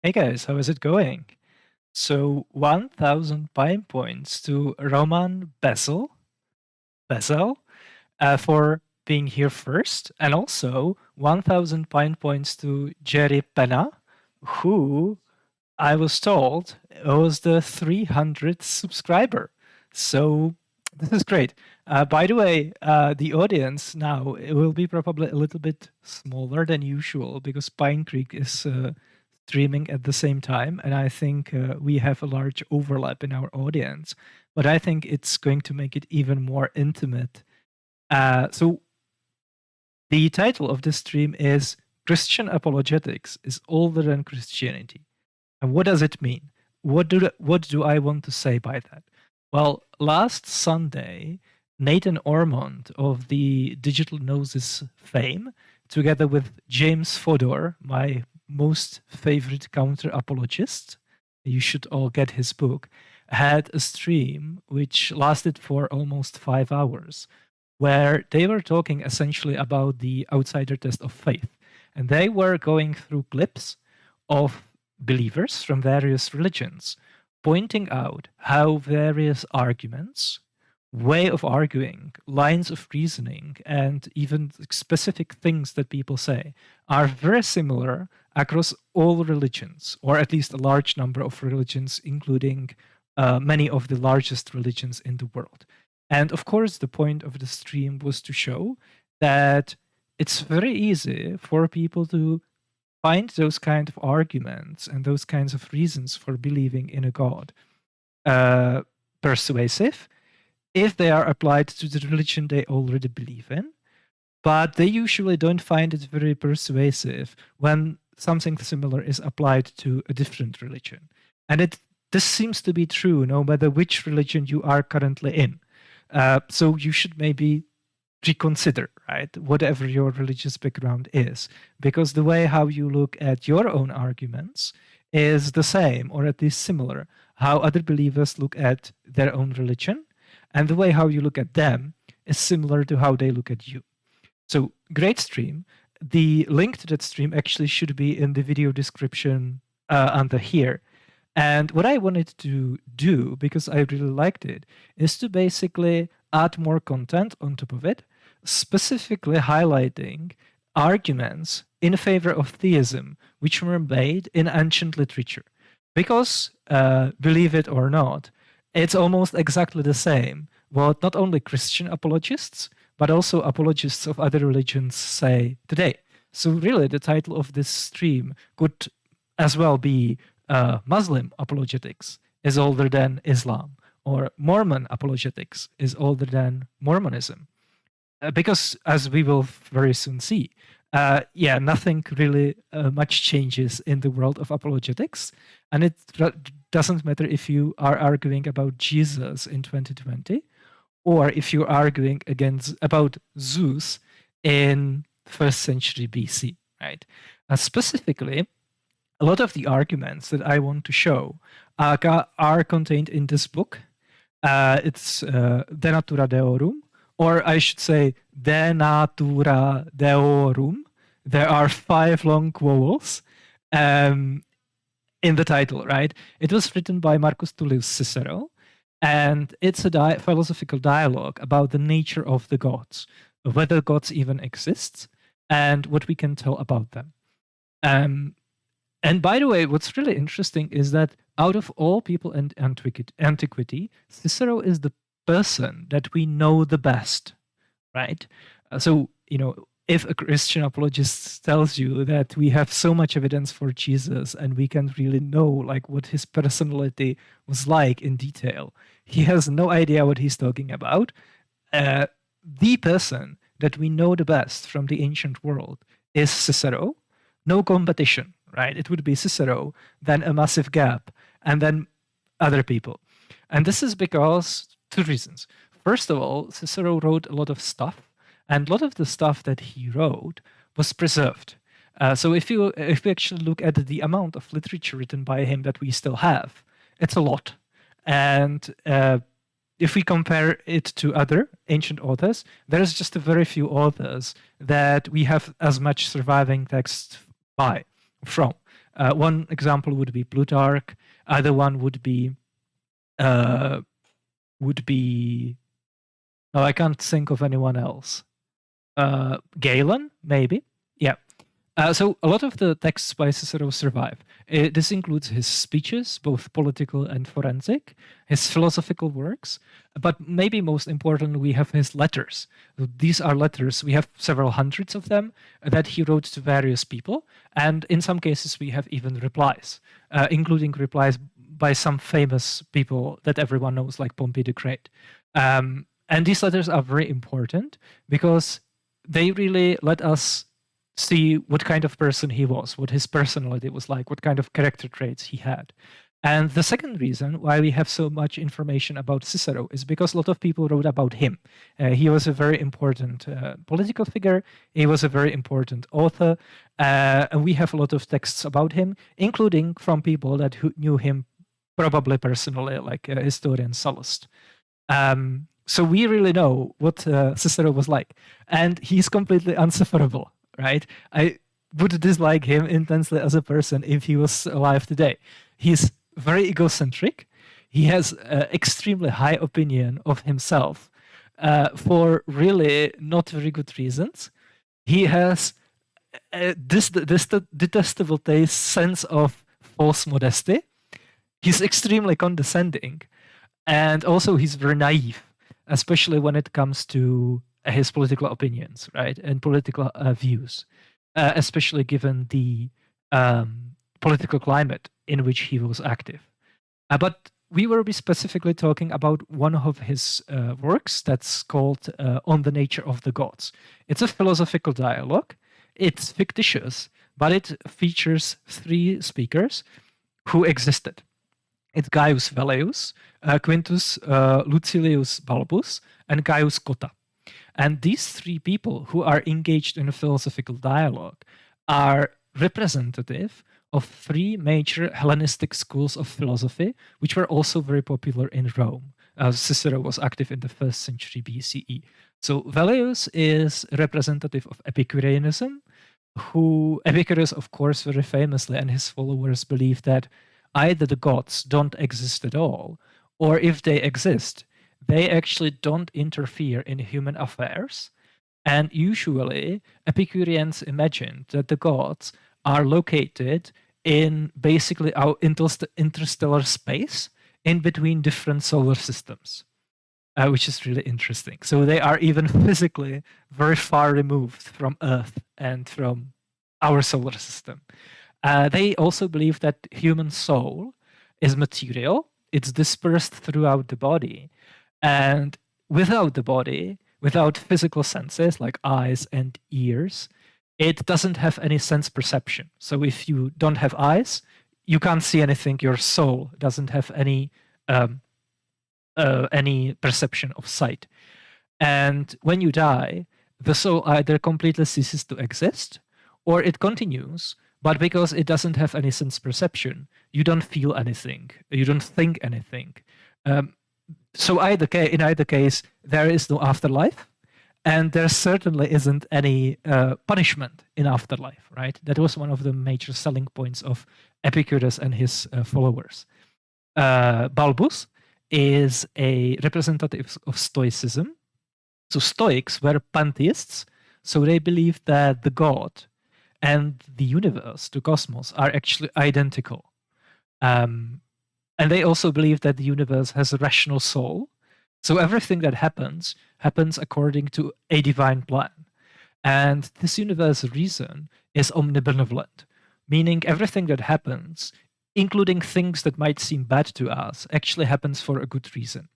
Hey guys, how is it going? So 1,000 Pine points to Roman Bezel, for being here first, and also 1,000 Pine points to Jerry Pena, who I was told was the 300th subscriber. So this is great. By the way, the audience now it will be probably a little bit smaller than usual because Pine Creek is streaming at the same time, and I think we have a large overlap in our audience. But I think it's going to make it even more intimate. So the title of this stream is Christian Apologetics is Older Than Christianity. And what does it mean? What do I want to say by that? Well, last Sunday, Nathan Ormond of the Digital Gnosis fame, together with James Fodor, my most favorite counter apologist, you should all get his book, had a stream which lasted for almost 5 hours, where they were talking essentially about the outsider test of faith. And they were going through clips of believers from various religions, pointing out how various arguments, way of arguing, lines of reasoning, and even specific things that people say are very similar across all religions, or at least a large number of religions, including many of the largest religions in the world. And of course, the point of the stream was to show that it's very easy for people to find those kind of arguments and those kinds of reasons for believing in a God persuasive if they are applied to the religion they already believe in, but they usually don't find it very persuasive when something similar is applied to a different religion. And this seems to be true no matter which religion you are currently in. So you should maybe reconsider, right, whatever your religious background is, because the way how you look at your own arguments is the same, or at least similar, how other believers look at their own religion, and the way how you look at them is similar to how they look at you. So great stream. The link to that stream actually should be in the video description under here. And what I wanted to do, because I really liked it, is to basically add more content on top of it, specifically highlighting arguments in favor of theism, which were made in ancient literature. Because, believe it or not, it's almost exactly the same what not only Christian apologists, but also apologists of other religions say today. So really, the title of this stream could as well be Muslim apologetics is older than Islam, or Mormon apologetics is older than Mormonism. Because, as we will very soon see, nothing really much changes in the world of apologetics. And it doesn't matter if you are arguing about Jesus in 2020, or if you're arguing about Zeus in 1st century BC, right? Specifically, a lot of the arguments that I want to show are contained in this book. It's De Natura Deorum, or I should say De Natura Deorum. There are 5 long vowels in the title, right? It was written by Marcus Tullius Cicero, and it's a philosophical dialogue about the nature of the gods, whether gods even exist, and what we can tell about them. And by the way, what's really interesting is that out of all people in antiquity, Cicero is the person that we know the best, right? So, if a Christian apologist tells you that we have so much evidence for Jesus and we can really know like what his personality was like in detail, he has no idea what he's talking about. The person that we know the best from the ancient world is Cicero. No competition, right? It would be Cicero, then a massive gap, and then other people. And this is because 2 reasons. First of all, Cicero wrote a lot of stuff, and a lot of the stuff that he wrote was preserved. So if we actually look at the amount of literature written by him that we still have, it's a lot. And if we compare it to other ancient authors, there's just a very few authors that we have as much surviving text from. One example would be Plutarch. Other one would be no, I can't think of anyone else. Galen, maybe. Yeah. So a lot of the texts by Cicero survive. This includes his speeches, both political and forensic, his philosophical works, but maybe most importantly, we have his letters. These are letters, we have several hundreds of them that he wrote to various people, and in some cases we have even replies, including replies by some famous people that everyone knows, like Pompey the Great. And these letters are very important because they really let us see what kind of person he was, what his personality was like, what kind of character traits he had. And the second reason why we have so much information about Cicero is because a lot of people wrote about him. He was a very important political figure. He was a very important author. And we have a lot of texts about him, including from people that knew him probably personally, like historian Sallust. So we really know what Cicero was like. And he's completely unsufferable. Right? I would dislike him intensely as a person if he was alive today. He's very egocentric. He has extremely high opinion of himself for really not very good reasons. He has this detestable taste, sense of false modesty. He's extremely condescending. And also he's very naive, especially when it comes to his political opinions, right, and political views, especially given the political climate in which he was active. But we will be specifically talking about one of his works that's called On the Nature of the Gods. It's a philosophical dialogue. It's fictitious, but it features three speakers who existed. It's Gaius Velleius, Quintus Lucilius Balbus, and Gaius Cotta. And these three people who are engaged in a philosophical dialogue are representative of three major Hellenistic schools of philosophy, which were also very popular in Rome. Cicero was active in the 1st century BCE. So Velleius is a representative of Epicureanism, who Epicurus, of course, very famously, and his followers believe that either the gods don't exist at all, or if they exist, they actually don't interfere in human affairs. And usually, Epicureans imagined that the gods are located in basically our interstellar space in between different solar systems, which is really interesting. So they are even physically very far removed from Earth and from our solar system. They also believe that human soul is material. It's dispersed throughout the body. And without the body, without physical senses like eyes and ears, it doesn't have any sense perception. So if you don't have eyes, you can't see anything. Your soul doesn't have any perception of sight. And when you die, the soul either completely ceases to exist or it continues, but because it doesn't have any sense perception, you don't feel anything, you don't think anything. So in either case, there is no afterlife, and there certainly isn't any punishment in afterlife, right? That was one of the major selling points of Epicurus and his followers. Balbus is a representative of Stoicism. So Stoics were pantheists, so they believed that the god and the universe, the cosmos, are actually identical. And they also believe that the universe has a rational soul. So everything that happens according to a divine plan. And this universe reason is omnibenevolent, meaning everything that happens, including things that might seem bad to us, actually happens for a good reason.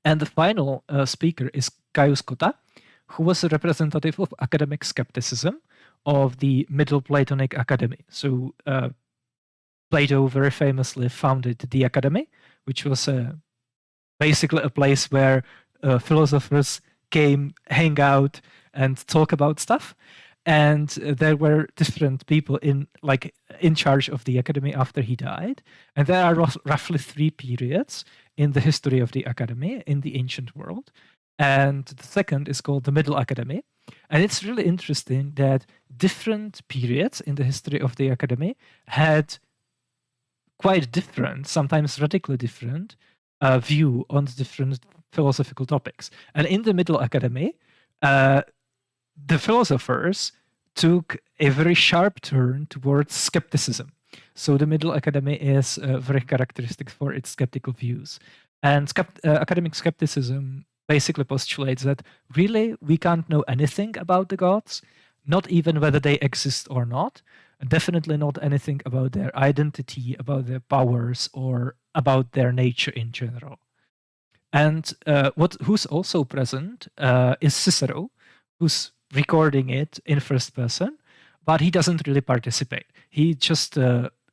And the final speaker is Gaius Cotta, who was a representative of academic skepticism of the Middle Platonic Academy. So Plato very famously founded the Academy, which was basically a place where philosophers came, hang out, and talk about stuff. And there were different people in charge of the Academy after he died. And there are roughly three periods in the history of the Academy in the ancient world. and the second is called the Middle Academy. And it's really interesting that different periods in the history of the academy had quite different, sometimes radically different, view on different philosophical topics. And in the Middle Academy, the philosophers took a very sharp turn towards skepticism. So the Middle Academy is very characteristic for its skeptical views. And academic skepticism basically postulates that really we can't know anything about the gods, not even whether they exist or not, definitely not anything about their identity, about their powers, or about their nature in general. And who's also present is Cicero, who's recording it in first person, but he doesn't really participate. He just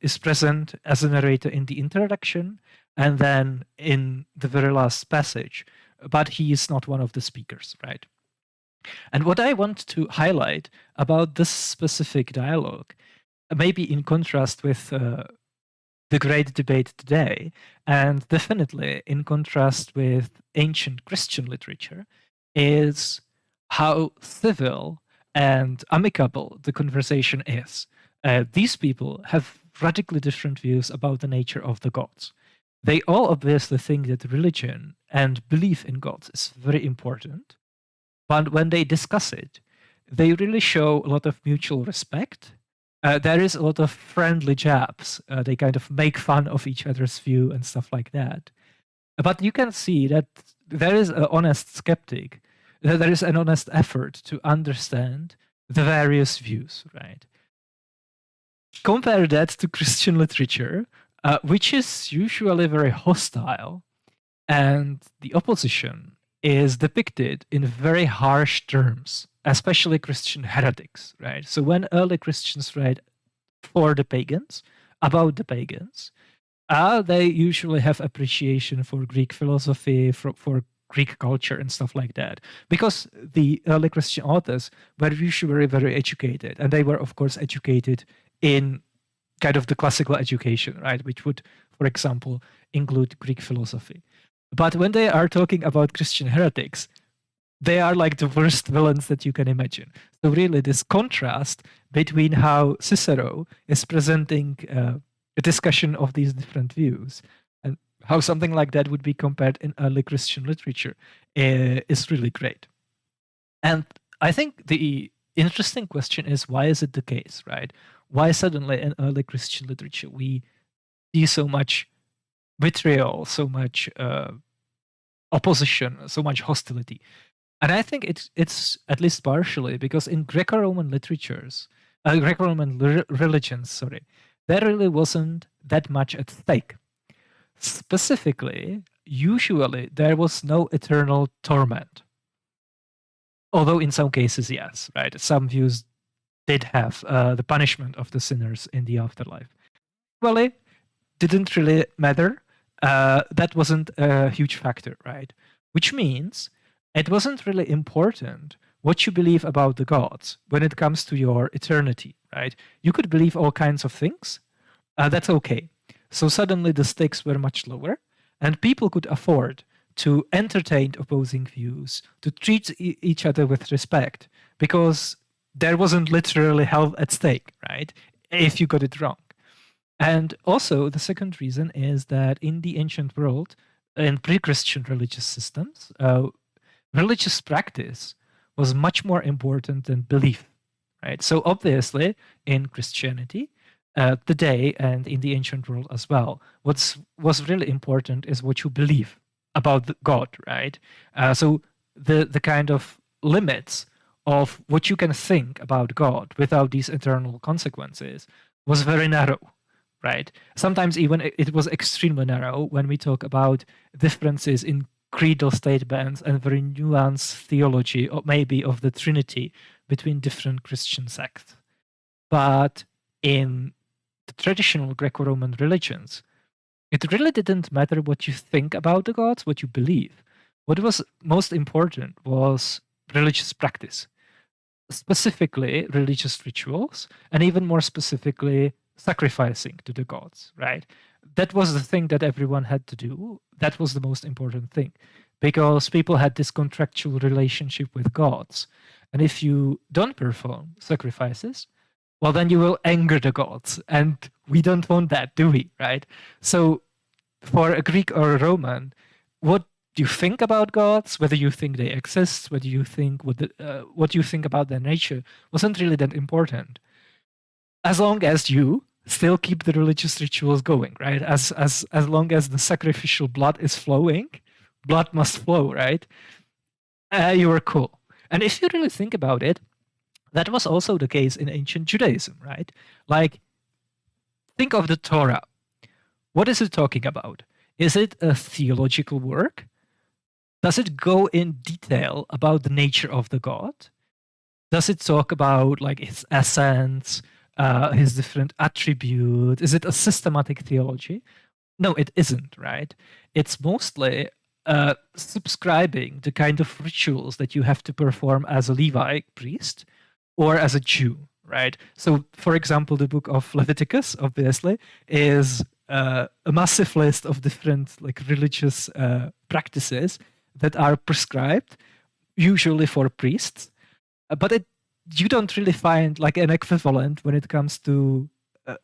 is present as a narrator in the introduction and then in the very last passage, but he is not one of the speakers, right? And what I want to highlight about this specific dialogue, maybe in contrast with the great debate today, and definitely in contrast with ancient Christian literature, is how civil and amicable the conversation is. These people have radically different views about the nature of the gods. They all obviously think that religion and belief in gods is very important, but when they discuss it, they really show a lot of mutual respect. There is a lot of friendly jabs. They kind of make fun of each other's view and stuff like that. But you can see that there is an honest skeptic, that there is an honest effort to understand the various views, right? Compare that to Christian literature, which is usually very hostile, and the opposition is depicted in very harsh terms, especially Christian heretics, right? So when early Christians write for the pagans, about the pagans, they usually have appreciation for Greek philosophy, for Greek culture and stuff like that. Because the early Christian authors were usually very, very educated, and they were, of course, educated in kind of the classical education, right? Which would, for example, include Greek philosophy. But when they are talking about Christian heretics, they are like the worst villains that you can imagine. So really, this contrast between how Cicero is presenting a discussion of these different views and how something like that would be compared in early Christian literature is really great. And I think the interesting question is, why is it the case, right? Why suddenly in early Christian literature we see so much vitriol, so much opposition, so much hostility? And I think it's at least partially because in Greco-Roman literatures, Greco-Roman religions, there really wasn't that much at stake. Specifically, usually there was no eternal torment. Although in some cases, yes, right? Some views did have the punishment of the sinners in the afterlife. Well, it didn't really matter. That wasn't a huge factor, right? Which means it wasn't really important what you believe about the gods when it comes to your eternity, right? You could believe all kinds of things. That's okay. So suddenly the stakes were much lower, and people could afford to entertain opposing views, to treat each other with respect, because there wasn't literally hell at stake, right? If you got it wrong. And also, the second reason is that in the ancient world, in pre-Christian religious systems, religious practice was much more important than belief, right? So obviously, in Christianity, today and in the ancient world as well, what was really important is what you believe about God, right? So the kind of limits of what you can think about God without these eternal consequences was very narrow, right? Sometimes even it was extremely narrow when we talk about differences in creedal statements and very nuanced theology, or maybe of the Trinity, between different Christian sects. But in the traditional Greco-Roman religions, it really didn't matter what you think about the gods, what you believe. What was most important was religious practice, specifically religious rituals, and even more specifically, sacrificing to the gods, right? That was the thing that everyone had to do. That was the most important thing. because people had this contractual relationship with gods. And if you don't perform sacrifices, well, then you will anger the gods. And we don't want that, do we? Right? So for a Greek or a Roman, what you think about gods, whether you think they exist, whether you think what you think about their nature, wasn't really that important. As long as you still keep the religious rituals going, right? As long as the sacrificial blood is flowing, blood must flow, right? You are cool. And if you really think about it, that was also the case in ancient Judaism, right? Like, think of the Torah. What is it talking about? Is it a theological work? Does it go in detail about the nature of the God? Does it talk about like his essence, his different attributes? Is it a systematic theology? No, it isn't, right? It's mostly subscribing the kind of rituals that you have to perform as a Levi priest or as a Jew, right? So, for example, the book of Leviticus, obviously, is a massive list of different like religious practices that are prescribed, usually for priests, but you don't really find like an equivalent when it comes to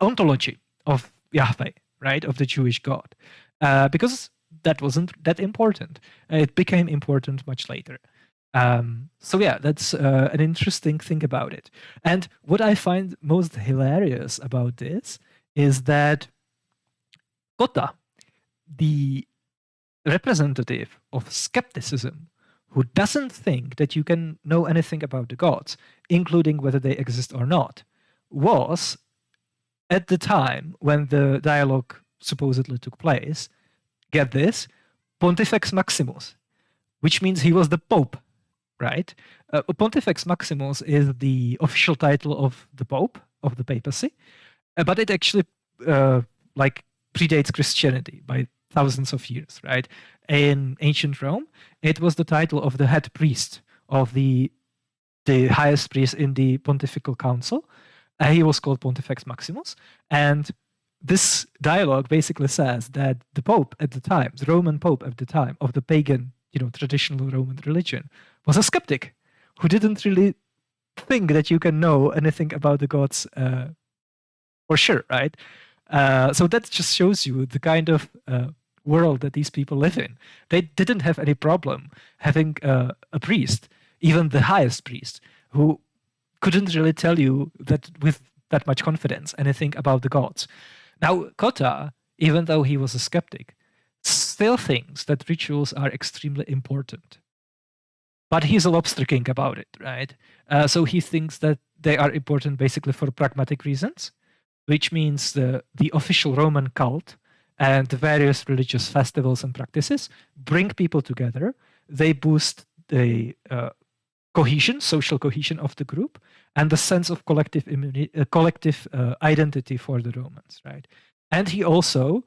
ontology of Yahweh, right, of the Jewish God, because that wasn't that important. It became important much later. So yeah, that's an interesting thing about it. And what I find most hilarious about this is that Cotta, the representative of skepticism, who doesn't think that you can know anything about the gods, including whether they exist or not, was, at the time when the dialogue supposedly took place, get this, Pontifex Maximus, which means he was the Pope, right? Pontifex Maximus is the official title of the Pope, of the papacy, but it actually like predates Christianity by thousands of years, right? In ancient Rome, it was the title of the head priest, of the highest priest in the Pontifical Council. He was called Pontifex Maximus. And this dialogue basically says that the Pope at the time, the Roman Pope at the time of the pagan, traditional Roman religion, was a skeptic who didn't really think that you can know anything about the gods for sure, right? So that just shows you the kind of world that these people live in. They didn't have any problem having a priest, even the highest priest, who couldn't really tell you that with that much confidence anything about the gods. Now, Cotta, even though he was a skeptic, still thinks that rituals are extremely important. But he's a lobster king about it, right? So he thinks that they are important basically for pragmatic reasons, which means the official Roman cult and the various religious festivals and practices bring people together. They boost the cohesion, social cohesion of the group, and the sense of collective identity for the Romans, right? And he also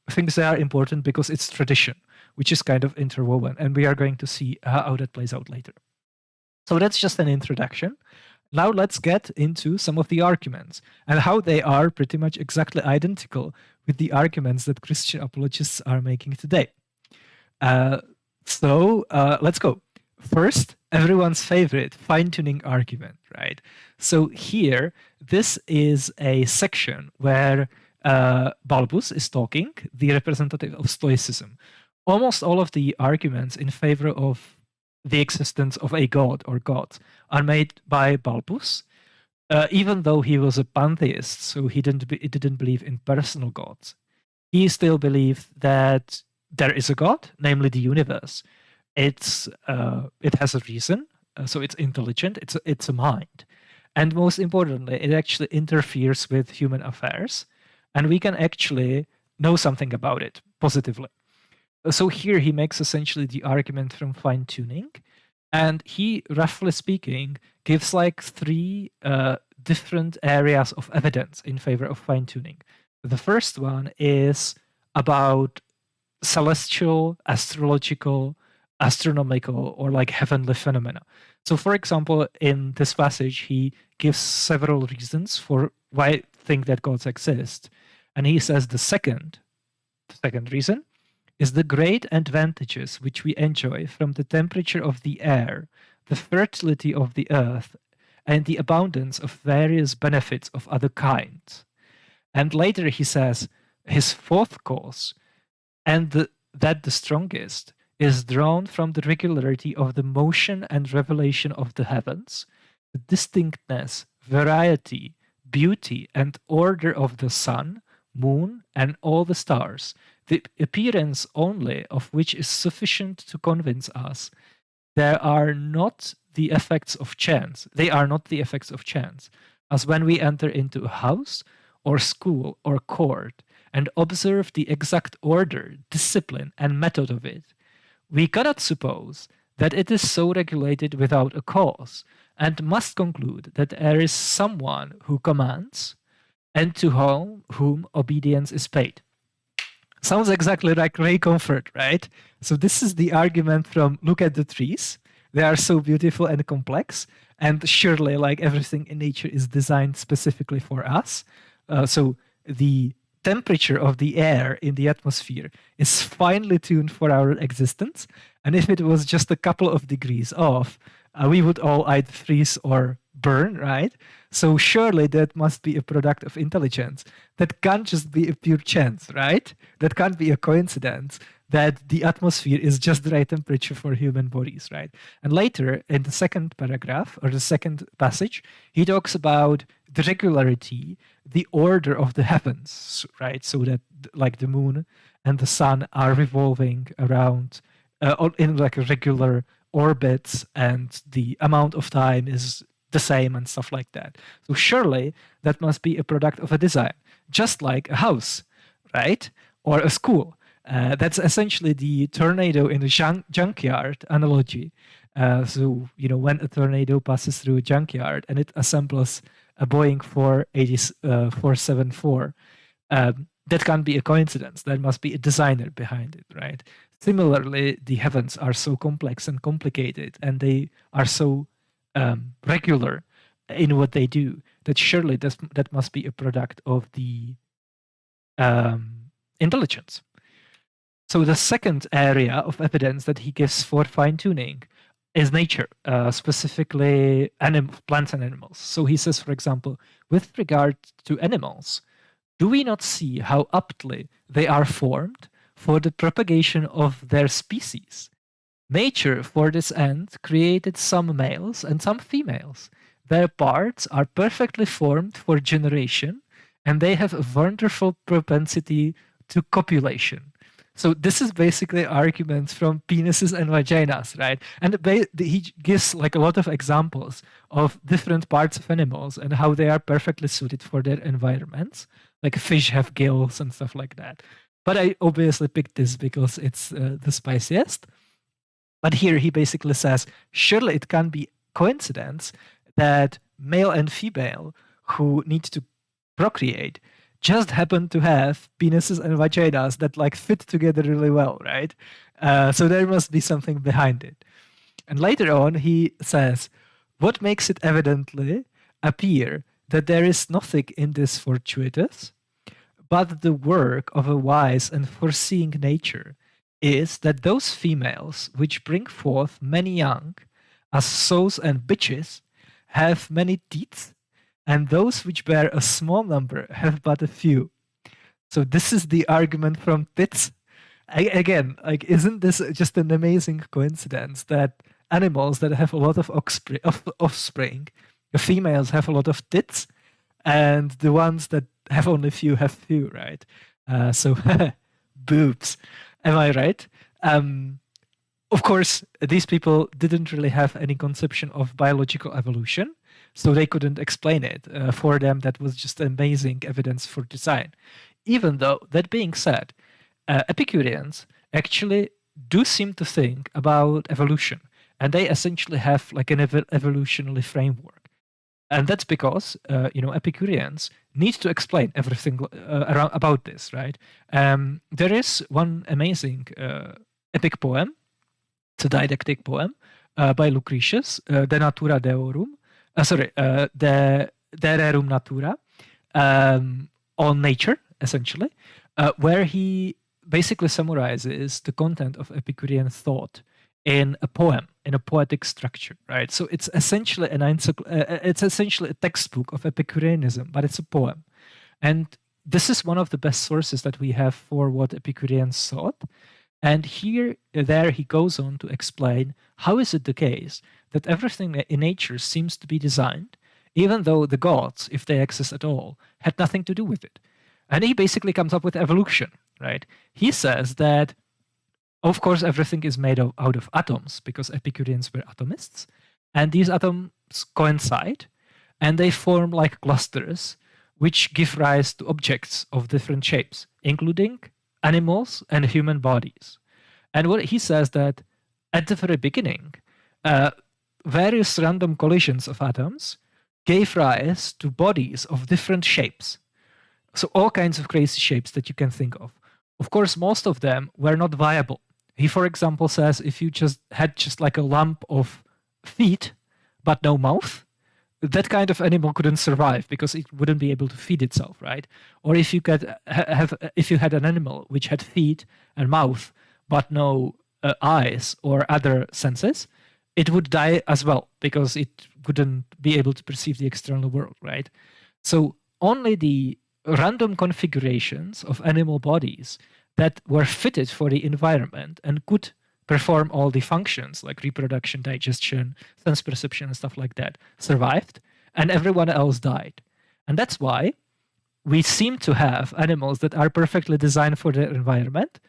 thinks they are important because it's tradition, which is kind of interwoven, and we are going to see how that plays out later. So that's just an introduction. Now let's get into some of the arguments and how they are pretty much exactly identical with the arguments that Christian apologists are making today. So let's go. First, everyone's favorite fine-tuning argument, right? So here, this is a section where Balbus is talking, the representative of Stoicism. Almost all of the arguments in favor of the existence of a god or gods are made by Balbus, even though he was a pantheist, so he didn't believe in personal gods. He still believed that there is a god, namely the universe. It has a reason, so it's intelligent, it's a mind. And most importantly, it actually interferes with human affairs, and we can actually know something about it positively. So here he makes essentially the argument from fine-tuning, and he, roughly speaking, gives like three different areas of evidence in favor of fine-tuning. The first one is about celestial, astrological, astronomical, or like heavenly phenomena. So for example, in this passage, he gives several reasons for why I think that gods exist. And he says the second reason is the great advantages which we enjoy from the temperature of the air, the fertility of the earth, and the abundance of various benefits of other kinds. And later he says his fourth cause, that the strongest, is drawn from the regularity of the motion and revelation of the heavens, the distinctness, variety, beauty, and order of the sun, moon, and all the stars, the appearance only of which is sufficient to convince us there are not the effects of chance. They are not the effects of chance, as when we enter into a house or school or court and observe the exact order, discipline, and method of it, we cannot suppose that it is so regulated without a cause, and must conclude that there is someone who commands and to whom obedience is paid. Sounds exactly like Ray Comfort, right? So this is the argument from look at the trees. They are so beautiful and complex, and surely like everything in nature is designed specifically for us. So the temperature of the air in the atmosphere is finely tuned for our existence. And if it was just a couple of degrees off, we would all either freeze or burn, right? So surely that must be a product of intelligence. That can't just be a pure chance, right? That can't be a coincidence that the atmosphere is just the right temperature for human bodies, right? And later in the second paragraph or the second passage, he talks about the regularity, the order of the heavens, right? So that like the moon and the sun are revolving around in like a regular orbits, and the amount of time is the same and stuff like that. So surely that must be a product of a design, just like a house, right? Or a school. That's essentially the tornado in the junkyard analogy. So, when a tornado passes through a junkyard and it assembles a Boeing 474, that can't be a coincidence. There must be a designer behind it, right? Similarly, the heavens are so complex and complicated, and they are so regular in what they do, that surely that must be a product of the intelligence. So the second area of evidence that he gives for fine-tuning is nature, specifically plants and animals. So he says, for example, with regard to animals, do we not see how aptly they are formed for the propagation of their species? Nature, for this end, created some males and some females. Their parts are perfectly formed for generation, and they have a wonderful propensity to copulation. So this is basically arguments from penises and vaginas, right? And he gives like a lot of examples of different parts of animals and how they are perfectly suited for their environments. Like fish have gills and stuff like that. But I obviously picked this because it's the spiciest. But here he basically says, surely it can't be coincidence that male and female who need to procreate just happen to have penises and vaginas that like fit together really well, right? So there must be something behind it. And later on, he says, what makes it evidently appear that there is nothing in this fortuitous, but the work of a wise and foreseeing nature is that those females which bring forth many young, as sows and bitches, have many teeth, and those which bear a small number have but a few. So this is the argument from tits. Again, like, isn't this just an amazing coincidence that animals that have a lot of offspring, the females have a lot of tits, and the ones that have only few have few, right? So boobs. Am I right? Of course, these people didn't really have any conception of biological evolution, so they couldn't explain it. For them, that was just amazing evidence for design. Even though, that being said, Epicureans actually do seem to think about evolution, and they essentially have like an evolutionary framework. And that's because, Epicureans need to explain everything around about this, right? There is one amazing epic poem, it's a didactic poem by Lucretius, De Natura Deorum, De Rerum Natura, on nature, essentially, where he basically summarizes the content of Epicurean thought in a poem, in a poetic structure, right? So it's essentially it's essentially a textbook of Epicureanism, but it's a poem. And this is one of the best sources that we have for what Epicureans thought. And there he goes on to explain how is it the case that everything in nature seems to be designed, even though the gods, if they exist at all, had nothing to do with it. And he basically comes up with evolution, right? He says that, of course, everything is made out of atoms, because Epicureans were atomists, and these atoms coincide, and they form like clusters, which give rise to objects of different shapes, including animals and human bodies. And what he says that at the very beginning, various random collisions of atoms gave rise to bodies of different shapes. So all kinds of crazy shapes that you can think of. Of course, most of them were not viable. He, for example, says if you just had like a lump of feet, but no mouth, that kind of animal couldn't survive because it wouldn't be able to feed itself, right? Or if you could if you had an animal which had feet and mouth but no eyes or other senses, it would die as well because it wouldn't be able to perceive the external world, right? So only the random configurations of animal bodies that were fitted for the environment and could perform all the functions like reproduction, digestion, sense perception, and stuff like that survived, and everyone else died. And that's why we seem to have animals that are perfectly designed for their environment,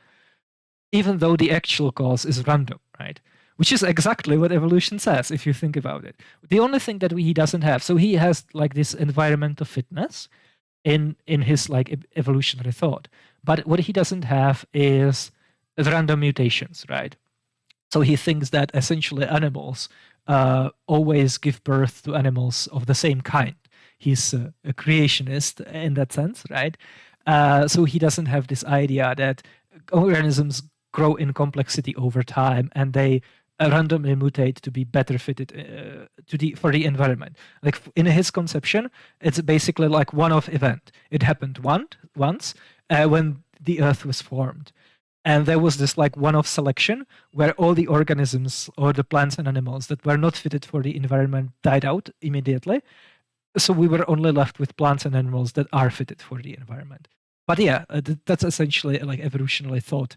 even though the actual cause is random, right? Which is exactly what evolution says, if you think about it. The only thing that he doesn't have, so he has like this environmental fitness in his like evolutionary thought, but what he doesn't have is random mutations, right? So he thinks that essentially animals always give birth to animals of the same kind. He's a creationist in that sense, right? So he doesn't have this idea that organisms grow in complexity over time and they randomly mutate to be better fitted for the environment. Like in his conception, it's basically like one-off event. It happened once when the Earth was formed. And there was this like one-off selection where all the organisms or the plants and animals that were not fitted for the environment died out immediately. So we were only left with plants and animals that are fitted for the environment. But yeah, that's essentially like evolutionary thought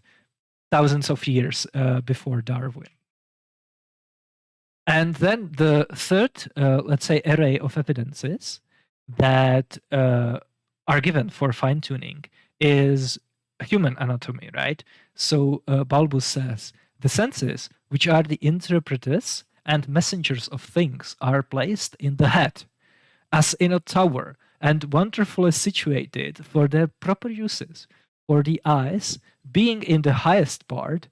thousands of years before Darwin. And then the third, let's say, array of evidences that are given for fine-tuning is human anatomy, right? So Balbus says, the senses, which are the interpreters and messengers of things, are placed in the head, as in a tower, and wonderfully situated for their proper uses. For the eyes, being in the highest part,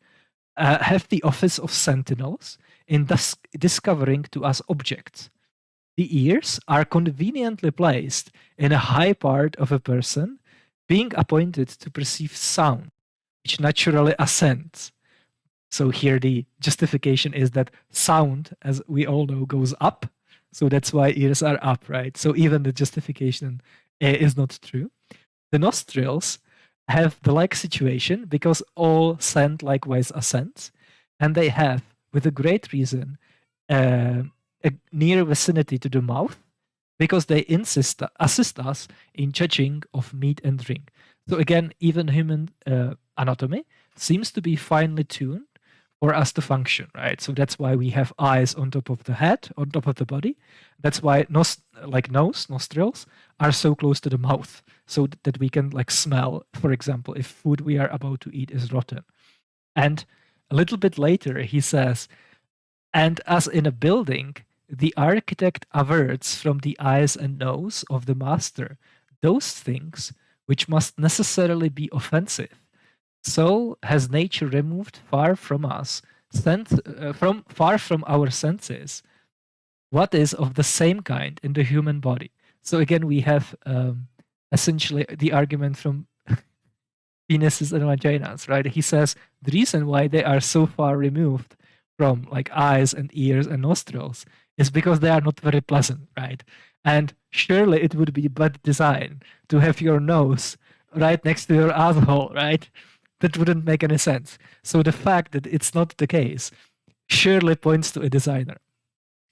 have the office of sentinels, in thus discovering to us objects. The ears are conveniently placed in a high part of a person, being appointed to perceive sound, which naturally ascends. So here the justification is that sound, as we all know, goes up. So that's why ears are up, right? So even the justification is not true. The nostrils have the like situation because all scent likewise ascends, and they have, with a great reason, a near vicinity to the mouth, because they assist us in judging of meat and drink. So again, even human anatomy seems to be finely tuned for us to function, right? So that's why we have eyes on top of the head, on top of the body. That's why nostrils are so close to the mouth, so that we can like smell, for example, if food we are about to eat is rotten. And a little bit later, he says, and as in a building, the architect averts from the eyes and nose of the master those things which must necessarily be offensive. So has nature removed far from us, far from our senses, what is of the same kind in the human body. So again, we have essentially the argument from penises and vaginas, right? He says the reason why they are so far removed from like eyes and ears and nostrils is because they are not very pleasant, right? And surely it would be bad design to have your nose right next to your asshole, right? That wouldn't make any sense. So the fact that it's not the case surely points to a designer.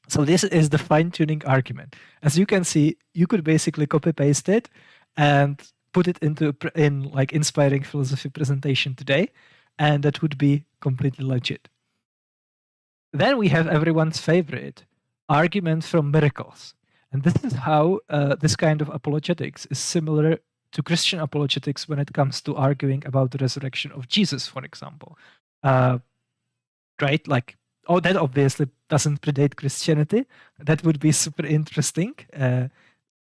So this is the fine-tuning argument. As you can see, you could basically copy-paste it and put it in like inspiring philosophy presentation today, and that would be completely legit. Then we have everyone's favorite argument from miracles. And this is how this kind of apologetics is similar to Christian apologetics when it comes to arguing about the resurrection of Jesus, for example. Right? Like, oh, that obviously doesn't predate Christianity. That would be super interesting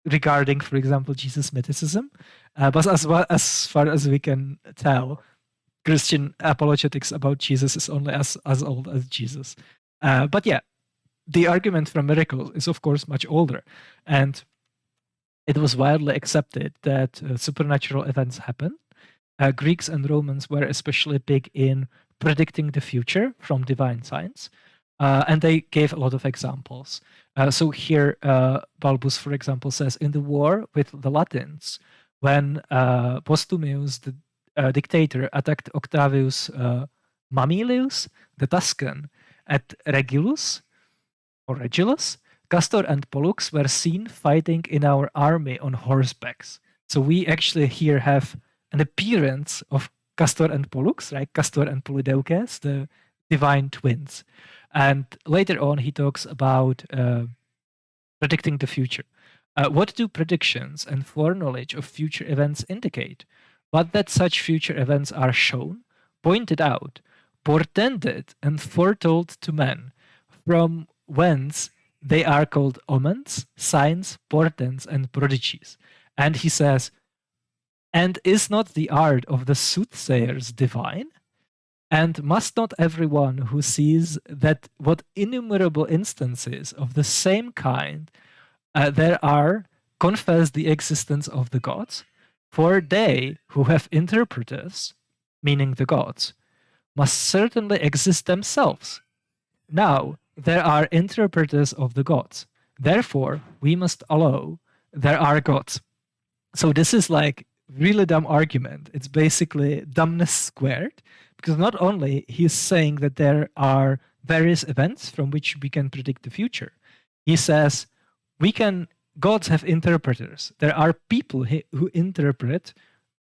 regarding, for example, Jesus mythicism. But as far as we can tell, Christian apologetics about Jesus is only as old as Jesus. But yeah, the argument from miracles is, of course, much older. And it was widely accepted that supernatural events happen. Greeks and Romans were especially big in predicting the future from divine signs. And they gave a lot of examples. So here, Balbus, for example, says, in the war with the Latins, when Postumius, the dictator, attacked Octavius Mamilius, the Tuscan, at Regulus, Castor and Pollux were seen fighting in our army on horsebacks. So we actually here have an appearance of Castor and Pollux, right? Castor and Polydeuces, the divine twins. And later on, he talks about predicting the future. What do predictions and foreknowledge of future events indicate? But that such future events are shown, pointed out, portended, and foretold to men, from whence they are called omens, signs, portents, and prodigies. And he says, and is not the art of the soothsayers divine? And must not everyone who sees that what innumerable instances of the same kind there are confess the existence of the gods? For they who have interpreters, meaning the gods, must certainly exist themselves. Now, there are interpreters of the gods. Therefore, we must allow there are gods. So this is like really dumb argument. It's basically dumbness squared, because not only he's saying that there are various events from which we can predict the future. He says gods have interpreters. There are people who interpret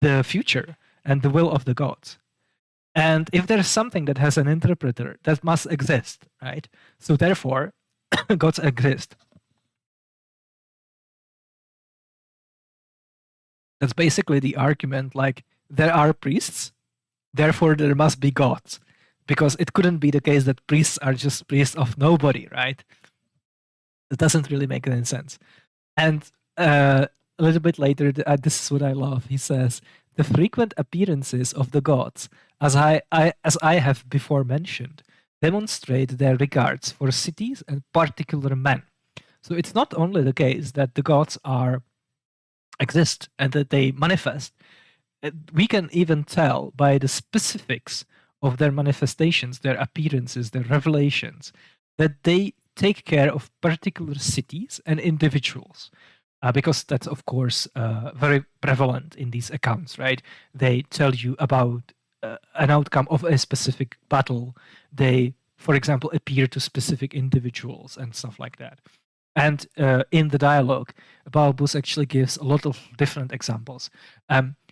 the future and the will of the gods. And if there's something that has an interpreter, that must exist, right? So therefore, gods exist. That's basically the argument, like, there are priests, therefore there must be gods. Because it couldn't be the case that priests are just priests of nobody, right? It doesn't really make any sense. And a little bit later, this is what I love. He says, the frequent appearances of the gods, as I have before mentioned, demonstrate their regards for cities and particular men. So it's not only the case that the gods exist and that they manifest. We can even tell by the specifics of their manifestations, their appearances, their revelations, that they take care of particular cities and individuals. Because that's, of course, very prevalent in these accounts, right? They tell you about an outcome of a specific battle. They, for example, appear to specific individuals and stuff like that. And in the dialogue, Balbus actually gives a lot of different examples.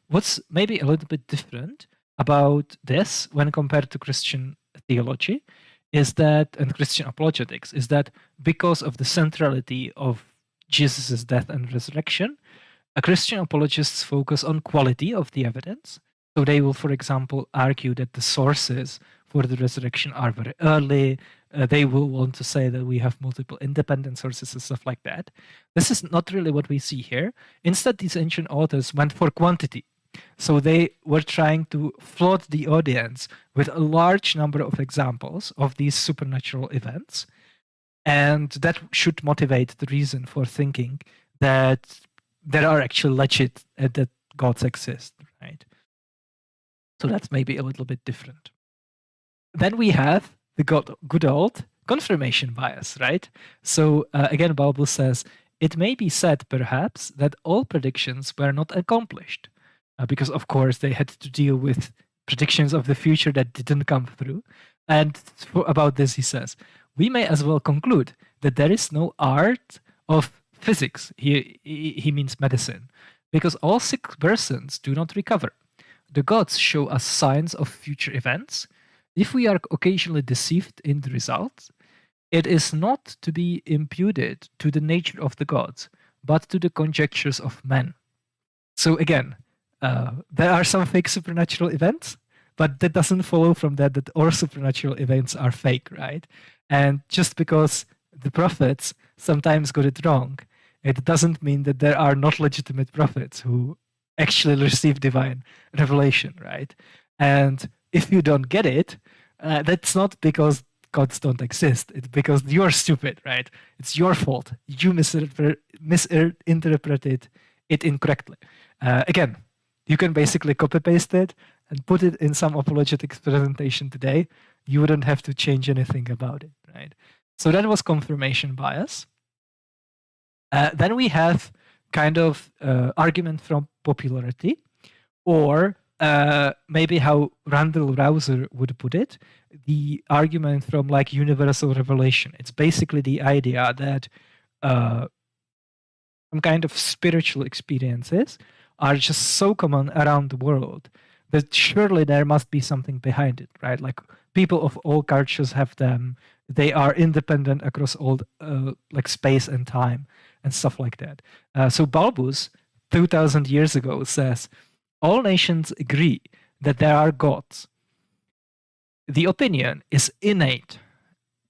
What's maybe a little bit different about this when compared to Christian theology is that, and Christian apologetics, is that because of the centrality of Jesus' death and resurrection, Christian apologists focus on quality of the evidence. So they will, for example, argue that the sources for the resurrection are very early. They will want to say that we have multiple independent sources and stuff like that. This is not really what we see here. Instead, these ancient authors went for quantity. So they were trying to flood the audience with a large number of examples of these supernatural events. And that should motivate the reason for thinking that there are actually legit, that gods exist, right? So that's maybe a little bit different. Then we have the good old confirmation bias, right? So again, Balbus says, it may be said perhaps that all predictions were not accomplished because, of course, they had to deal with predictions of the future that didn't come through. And about this, he says, we may as well conclude that there is no art of physics. He means medicine, because all sick persons do not recover. The gods show us signs of future events. If we are occasionally deceived in the results, it is not to be imputed to the nature of the gods, but to the conjectures of men. So again, there are some fake supernatural events, but that doesn't follow from that all supernatural events are fake, right? And just because the prophets sometimes got it wrong, it doesn't mean that there are not legitimate prophets who actually receive divine revelation, right? And if you don't get it, that's not because gods don't exist. It's because you're stupid, right? It's your fault. You misinterpreted it incorrectly. Again, you can basically copy-paste it and put it in some apologetics presentation today. You wouldn't have to change anything about it, right? So that was confirmation bias. Then we have kind of argument from popularity, or maybe how Randall Rouser would put it, the argument from like universal revelation. It's basically the idea that some kind of spiritual experiences are just so common around the world that surely there must be something behind it, right? Like people of all cultures have them. They are independent across all like space and time and stuff like that. So Balbus, 2000 years ago, says, all nations agree that there are gods. The opinion is innate,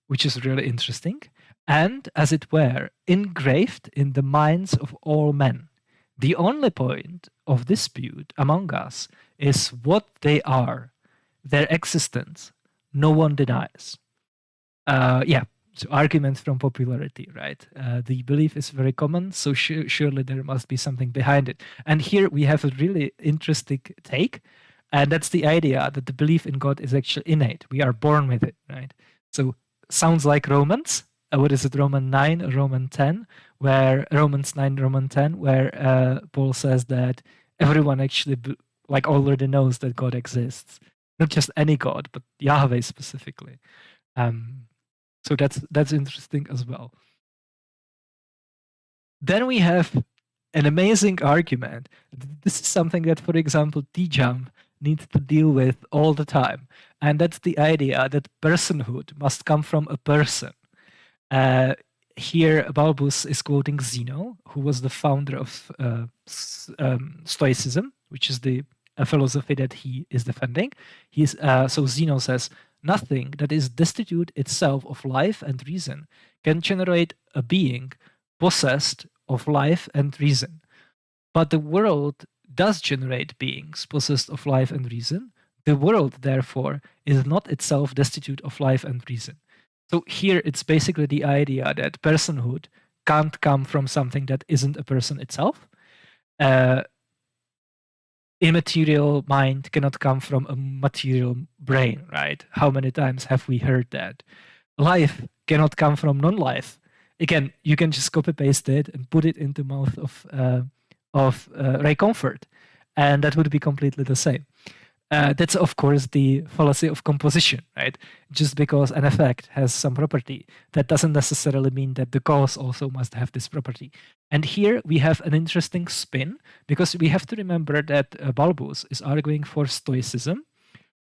which is really interesting, and, as it were, engraved in the minds of all men. The only point of dispute among us is what they are, their existence. No one denies. So argument from popularity, right? The belief is very common, so surely there must be something behind it. And here we have a really interesting take, and that's the idea that the belief in God is actually innate. We are born with it, right? So sounds like Romans. What is it, Romans 9 or Romans 10, where Romans 9, Romans 10, where Paul says that everyone actually already knows that God exists. Not just any God, but Yahweh specifically. So that's interesting as well. Then we have an amazing argument. This is something that, for example, T-Jump needs to deal with all the time. And that's the idea that personhood must come from a person. Here, Balbus is quoting Zeno, who was the founder of Stoicism, which is the philosophy that he is defending. So Zeno says, nothing that is destitute itself of life and reason can generate a being possessed of life and reason. But the world does generate beings possessed of life and reason. The world, therefore, is not itself destitute of life and reason. So here it's basically the idea that personhood can't come from something that isn't a person itself. Immaterial mind cannot come from a material brain, right? How many times have we heard that? Life cannot come from non-life. Again, you can just copy-paste it and put it into mouth of Ray Comfort, and that would be completely the same. That's, of course, the fallacy of composition, right? Just because an effect has some property, that doesn't necessarily mean that the cause also must have this property. And here we have an interesting spin, because we have to remember that Balbus is arguing for Stoicism,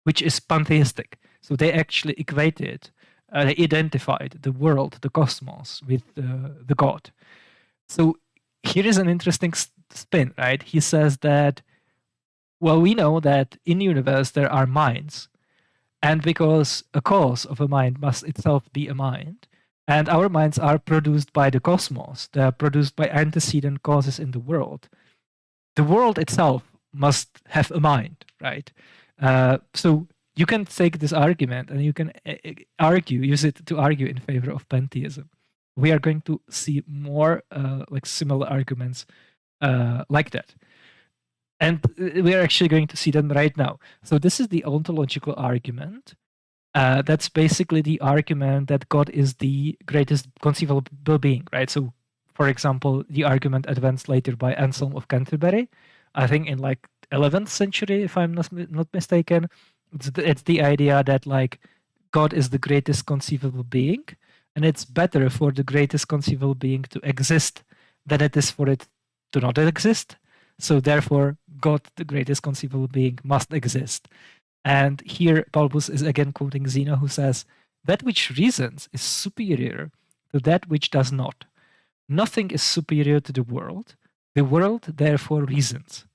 which is pantheistic. So they actually they identified the world, the cosmos, with the God. So here is an interesting spin, right? He says that, well, we know that in the universe there are minds, and because a cause of a mind must itself be a mind, and our minds are produced by the cosmos, they are produced by antecedent causes in the world itself must have a mind, right? So you can take this argument and you can use it to argue in favor of pantheism. We are going to see more similar arguments like that. And we are actually going to see them right now. So this is the ontological argument. That's basically the argument that God is the greatest conceivable being, right? So, for example, the argument advanced later by Anselm of Canterbury, I think in 11th century, if I'm not mistaken. It's the idea that like God is the greatest conceivable being, and it's better for the greatest conceivable being to exist than it is for it to not exist. So therefore, God, the greatest conceivable being, must exist. And here Balbus is again quoting Zeno, who says, "That which reasons is superior to that which does not. Nothing is superior to the world. The world therefore reasons."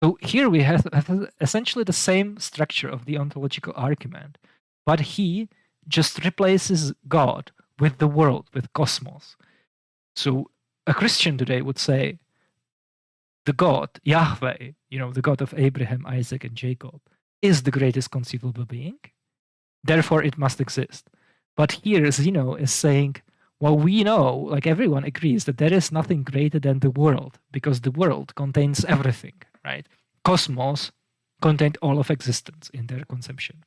So here we have essentially the same structure of the ontological argument, but he just replaces God with the world, with cosmos. So a Christian today would say, the God, Yahweh, the God of Abraham, Isaac, and Jacob, is the greatest conceivable being. Therefore, it must exist. But here, Zeno is saying, well, we know, like everyone agrees, that there is nothing greater than the world, because the world contains everything, right? Cosmos contained all of existence in their conception.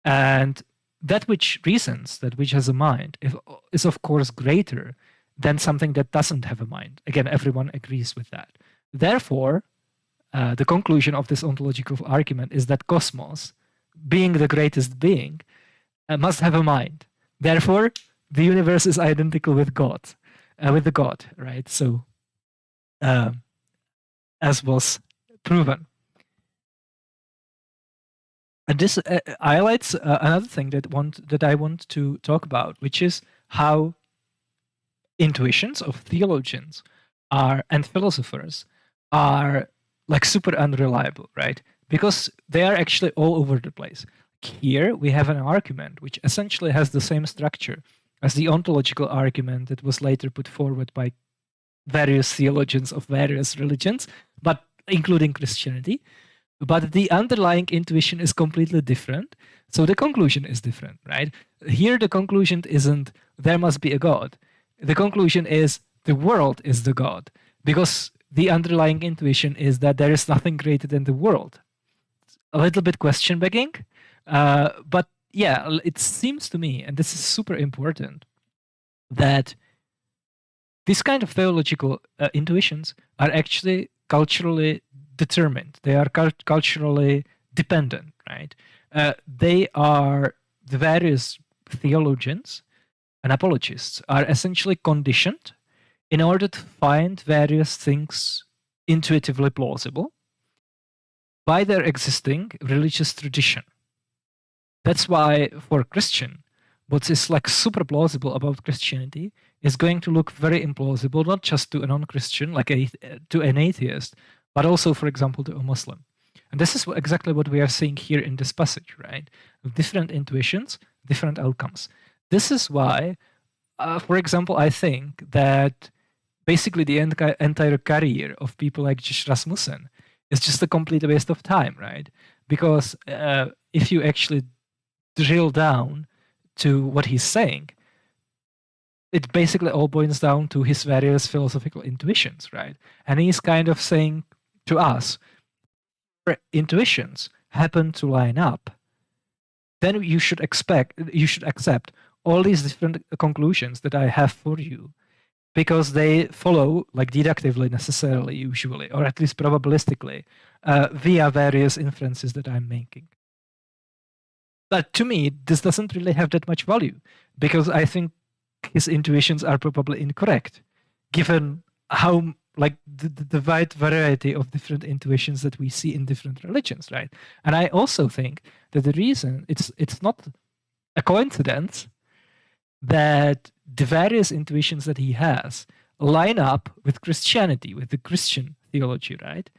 And that which reasons, that which has a mind, is of course greater than something that doesn't have a mind. Again, everyone agrees with that. Therefore, the conclusion of this ontological argument is that cosmos, being the greatest being, must have a mind. Therefore, the universe is identical with God, with the God, right? So, as was proven. And this highlights another thing that I want to talk about, which is how intuitions of theologians and philosophers are like super unreliable, right? Because they are actually all over the place. Here we have an argument which essentially has the same structure as the ontological argument that was later put forward by various theologians of various religions, but including Christianity. But the underlying intuition is completely different. So the conclusion is different, right? Here the conclusion isn't there must be a God. The conclusion is the world is the God, because the underlying intuition is that there is nothing greater than the world. A little bit question begging, but yeah, it seems to me, and this is super important, that this kind of theological intuitions are actually culturally determined. They are culturally dependent, right? They are the various theologians and apologists are essentially conditioned in order to find various things intuitively plausible by their existing religious tradition. That's why for Christian, what is like super plausible about Christianity is going to look very implausible, not just to a non-Christian, like to an atheist, but also, for example, to a Muslim. And this is exactly what we are seeing here in this passage, right? Different intuitions, different outcomes. This is why, for example, I think that basically the entire career of people like Josh Rasmussen is just a complete waste of time, right? Because if you actually drill down to what he's saying, it basically all boils down to his various philosophical intuitions, right? And he's kind of saying to us, intuitions happen to line up, then you should accept all these different conclusions that I have for you, because they follow like deductively necessarily, usually, or at least probabilistically, via various inferences that I'm making. But to me, this doesn't really have that much value, because I think his intuitions are probably incorrect, given how like the wide variety of different intuitions that we see in different religions, right? And I also think that the reason it's not a coincidence that the various intuitions that he has line up with Christianity, with the Christian theology, right?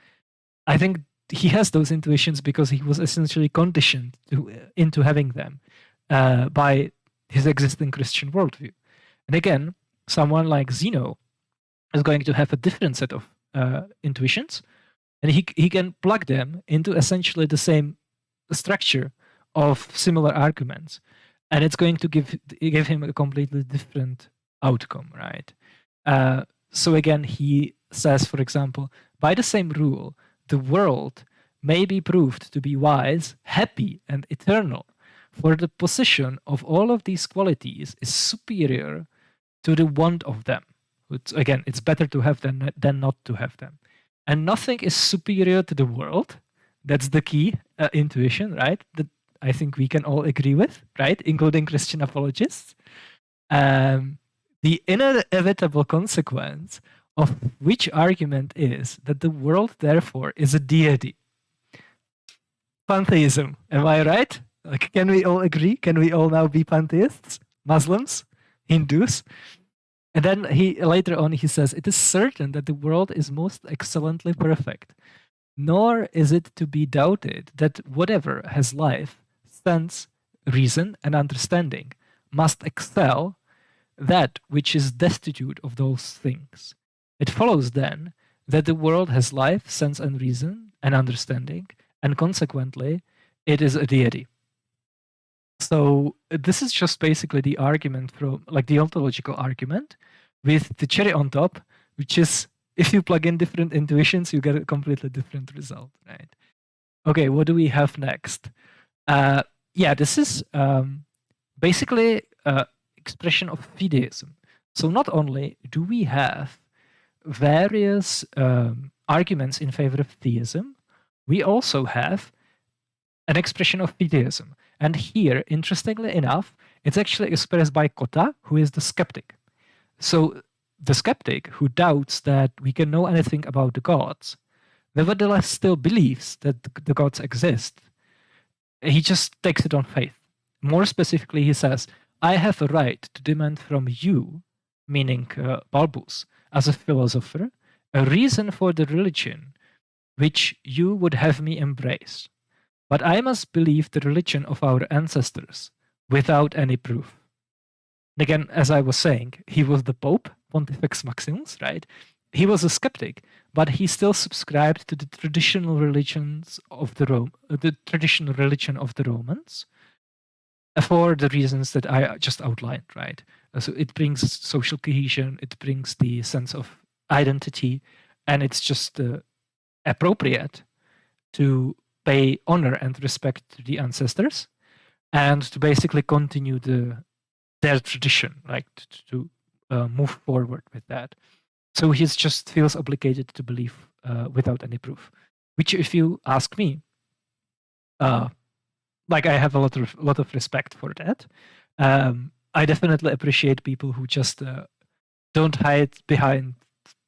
I think he has those intuitions because he was essentially conditioned into having them by his existing Christian worldview. And again, someone like Zeno is going to have a different set of intuitions, and he can plug them into essentially the same structure of similar arguments, and it's going to give him a completely different outcome, right? So again, he says, for example, by the same rule, the world may be proved to be wise, happy, and eternal, for the possession of all of these qualities is superior to the want of them. Again, it's better to have them than not to have them. and nothing is superior to the world. That's the key intuition, right? That I think we can all agree with, right? Including Christian apologists. The inevitable consequence of which argument is that the world, therefore, is a deity. Pantheism, am I right? Like, can we all agree? Can we all now be pantheists? Muslims? Hindus? And then later on he says, it is certain that the world is most excellently perfect, nor is it to be doubted that whatever has life, sense, reason, and understanding must excel that which is destitute of those things. It follows then that the world has life, sense, and reason, and understanding, and consequently, it is a deity. So this is just basically the argument from, like, the ontological argument with the cherry on top, which is if you plug in different intuitions, you get a completely different result, right? Okay, what do we have next? Yeah, this is basically expression of fideism. So not only do we have various arguments in favor of theism, we also have an expression of fideism. And here, interestingly enough, it's actually expressed by Cotta, who is the skeptic. So the skeptic who doubts that we can know anything about the gods, nevertheless still believes that the gods exist. He just takes it on faith. More specifically, he says, I have a right to demand from you, meaning Balbus, as a philosopher, a reason for the religion which you would have me embrace. But I must believe the religion of our ancestors without any proof. Again, as I was saying, he was the Pope, Pontifex Maximus, right? He was a skeptic, but he still subscribed to the traditional religions of the traditional religion of the Romans, for the reasons that I just outlined, right? So it brings social cohesion, it brings the sense of identity, and it's just appropriate to pay honor and respect to the ancestors and to basically continue their tradition, like to move forward with that. So he just feels obligated to believe without any proof, which, if you ask me, like, I have a lot of respect for that. I definitely appreciate people who just don't hide behind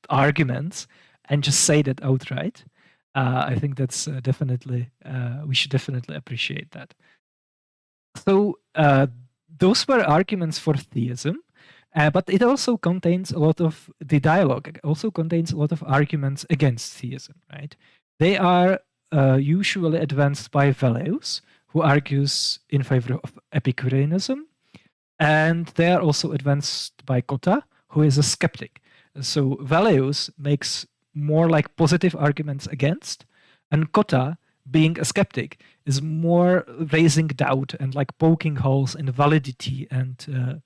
arguments and just say that outright. I think that's definitely, we should definitely appreciate that. So those were arguments for theism, but it also contains a lot of, the dialogue it also contains a lot of arguments against theism, right? They are usually advanced by Velleius, who argues in favor of Epicureanism, and they are also advanced by Cotta, who is a skeptic. So Velleius makes more like positive arguments against, and Cotta, being a skeptic, is more raising doubt and like poking holes in the validity and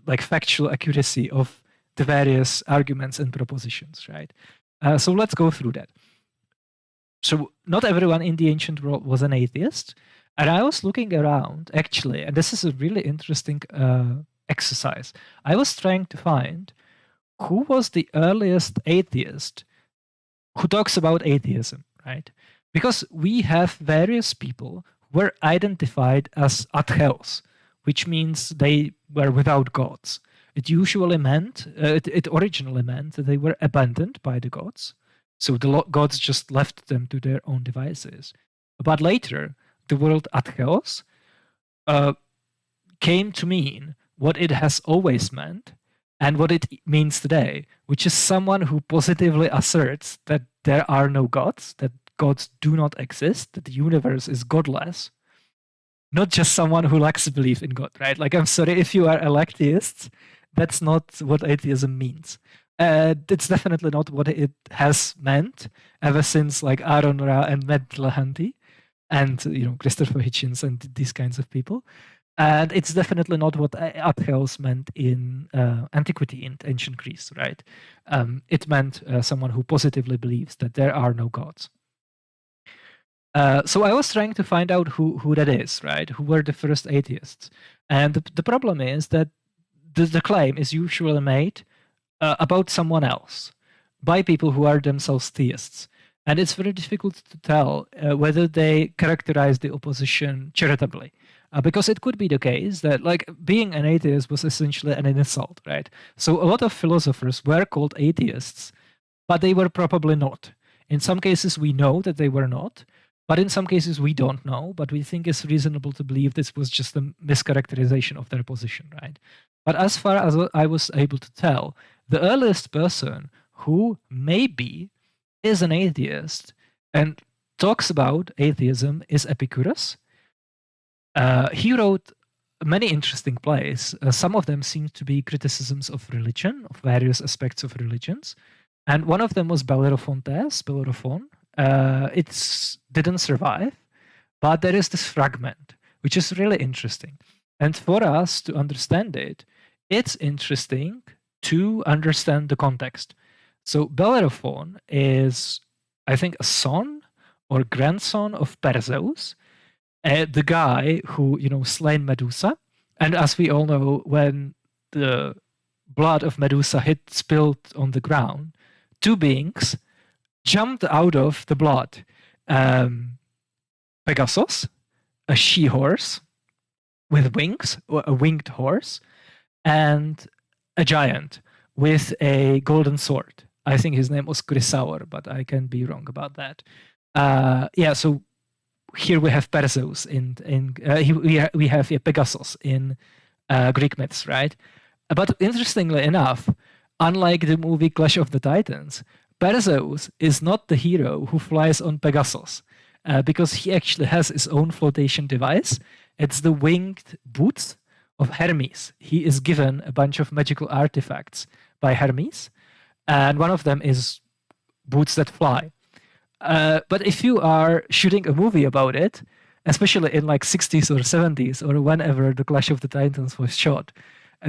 like factual accuracy of the various arguments and propositions, right? So let's go through that. So not everyone in the ancient world was an atheist, and I was looking around actually, and this is a really interesting exercise. I was trying to find who was the earliest atheist who talks about atheism, right? Because we have various people who were identified as atheos, which means they were without gods. It usually meant, it originally meant that they were abandoned by the gods. So the gods just left them to their own devices. But later, the word atheos came to mean what it has always meant and what it means today, which is someone who positively asserts that there are no gods, that gods do not exist, that the universe is godless, not just someone who lacks belief in God, right? Like, I'm sorry, if you are atheists, that's not what atheism means. It's definitely not what it has meant ever since, like, Aaron Ra and Matt Dillahunty and, Christopher Hitchens and these kinds of people. And it's definitely not what atheos meant in antiquity, in ancient Greece, right? It meant someone who positively believes that there are no gods. So I was trying to find out who that is, right? Who were the first atheists? And the problem is that the claim is usually made about someone else. by people who are themselves theists. And it's very difficult to tell whether they characterize the opposition charitably. Because it could be the case that, like, being an atheist was essentially an insult, right? So a lot of philosophers were called atheists, but they were probably not. In some cases, we know that they were not, but in some cases, we don't know. But we think it's reasonable to believe this was just a mischaracterization of their position, right? But as far as I was able to tell, the earliest person who maybe is an atheist and talks about atheism is Epicurus. He wrote many interesting plays. Some of them seem to be criticisms of religion, of various aspects of religions. And one of them was Bellerophon. It didn't survive, but there is this fragment, which is really interesting. And for us to understand it, it's interesting to understand the context. So Bellerophon is, I think, a son or grandson of Perseus, the guy who, slain Medusa. And as we all know, when the blood of Medusa spilled on the ground, two beings jumped out of the blood. Pegasus, a she-horse with wings, or a winged horse, and a giant with a golden sword. I think his name was Chrysaor, but I can be wrong about that. So here we have Perseus we have Pegasus in Greek myths, right? But interestingly enough, unlike the movie Clash of the Titans, Perseus is not the hero who flies on Pegasus, because he actually has his own flotation device. It's the winged boots of Hermes. He is given a bunch of magical artifacts by Hermes, and one of them is boots that fly. But if you are shooting a movie about it, especially in like 60s or 70s or whenever the Clash of the Titans was shot,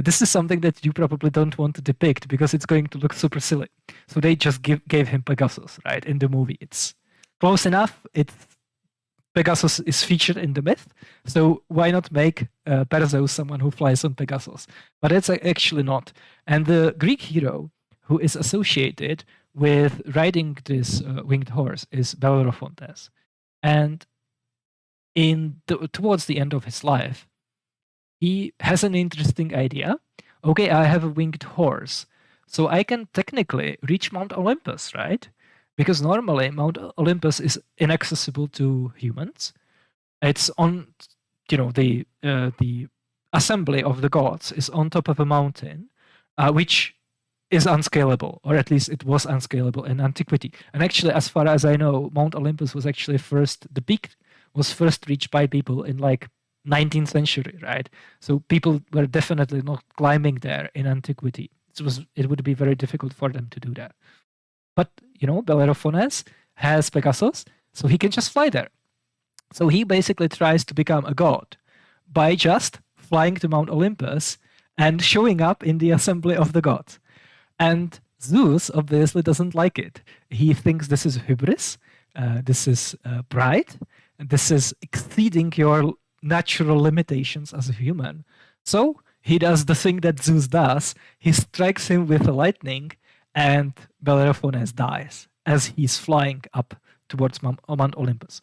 this is something that you probably don't want to depict because it's going to look super silly. So they just gave him Pegasus, right, in the movie. It's close enough. Pegasus is featured in the myth, so why not make Perseus someone who flies on Pegasus? But it's actually not. And the Greek hero who is associated with riding this winged horse is Bellerophon. And towards the end of his life, he has an interesting idea. Okay, I have a winged horse, so I can technically reach Mount Olympus, right? Because normally Mount Olympus is inaccessible to humans. It's on, the assembly of the gods is on top of a mountain, which is unscalable, or at least it was unscalable in antiquity. And actually, as far as I know, Mount Olympus was actually the peak was first reached by people in like 19th century, right? So people were definitely not climbing there in antiquity. It would be very difficult for them to do that. But, Bellerophon has Pegasus, so he can just fly there. So he basically tries to become a god by just flying to Mount Olympus and showing up in the assembly of the gods. And Zeus obviously doesn't like it. He thinks this is hubris, this is pride, and this is exceeding your natural limitations as a human. So he does the thing that Zeus does. He strikes him with a lightning, and Bellerophon dies as he's flying up towards Mount Olympus.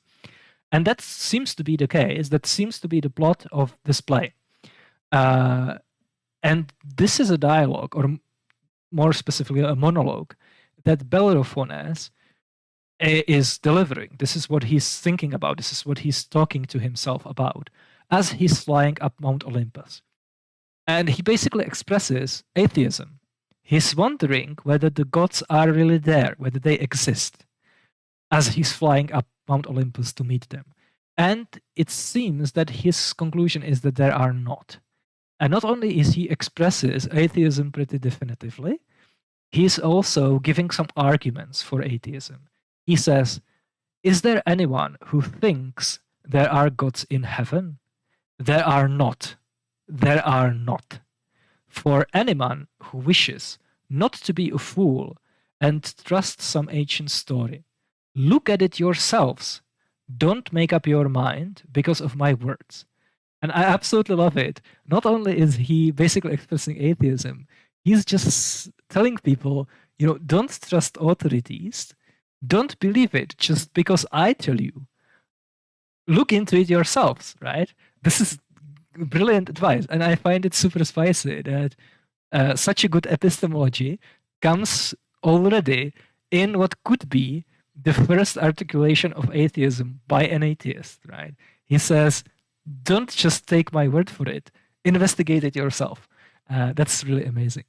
And that seems to be the case. That seems to be the plot of this play. And this is a dialogue, or more specifically, a monologue that Bellerophon is delivering. This is what he's thinking about. This is what he's talking to himself about as he's flying up Mount Olympus. And he basically expresses atheism. He's wondering whether the gods are really there, whether they exist, as he's flying up Mount Olympus to meet them. And it seems that his conclusion is that there are not. And not only is he expresses atheism pretty definitively, he's also giving some arguments for atheism. He says, is there anyone who thinks there are gods in heaven? There are not. There are not. For anyone who wishes not to be a fool and trust some ancient story, look at it yourselves. Don't make up your mind because of my words. And I absolutely love it. Not only is he basically expressing atheism, he's just telling people, don't trust authorities. Don't believe it just because I tell you. Look into it yourselves, right? This is brilliant advice. And I find it super spicy that such a good epistemology comes already in what could be the first articulation of atheism by an atheist, right? He says, don't just take my word for it, investigate it yourself. That's really amazing.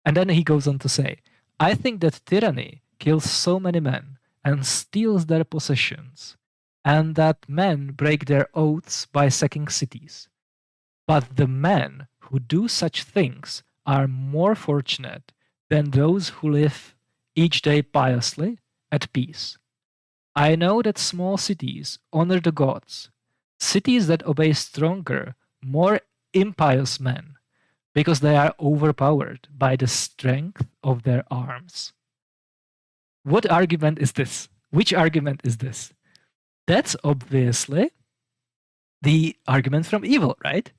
And then he goes on to say, I think that tyranny kills so many men and steals their possessions, and that men break their oaths by sacking cities. But the men who do such things are more fortunate than those who live each day piously at peace. I know that small cities honor the gods, cities that obey stronger, more impious men, because they are overpowered by the strength of their arms. What argument is this? Which argument is this? That's obviously the argument from evil, right?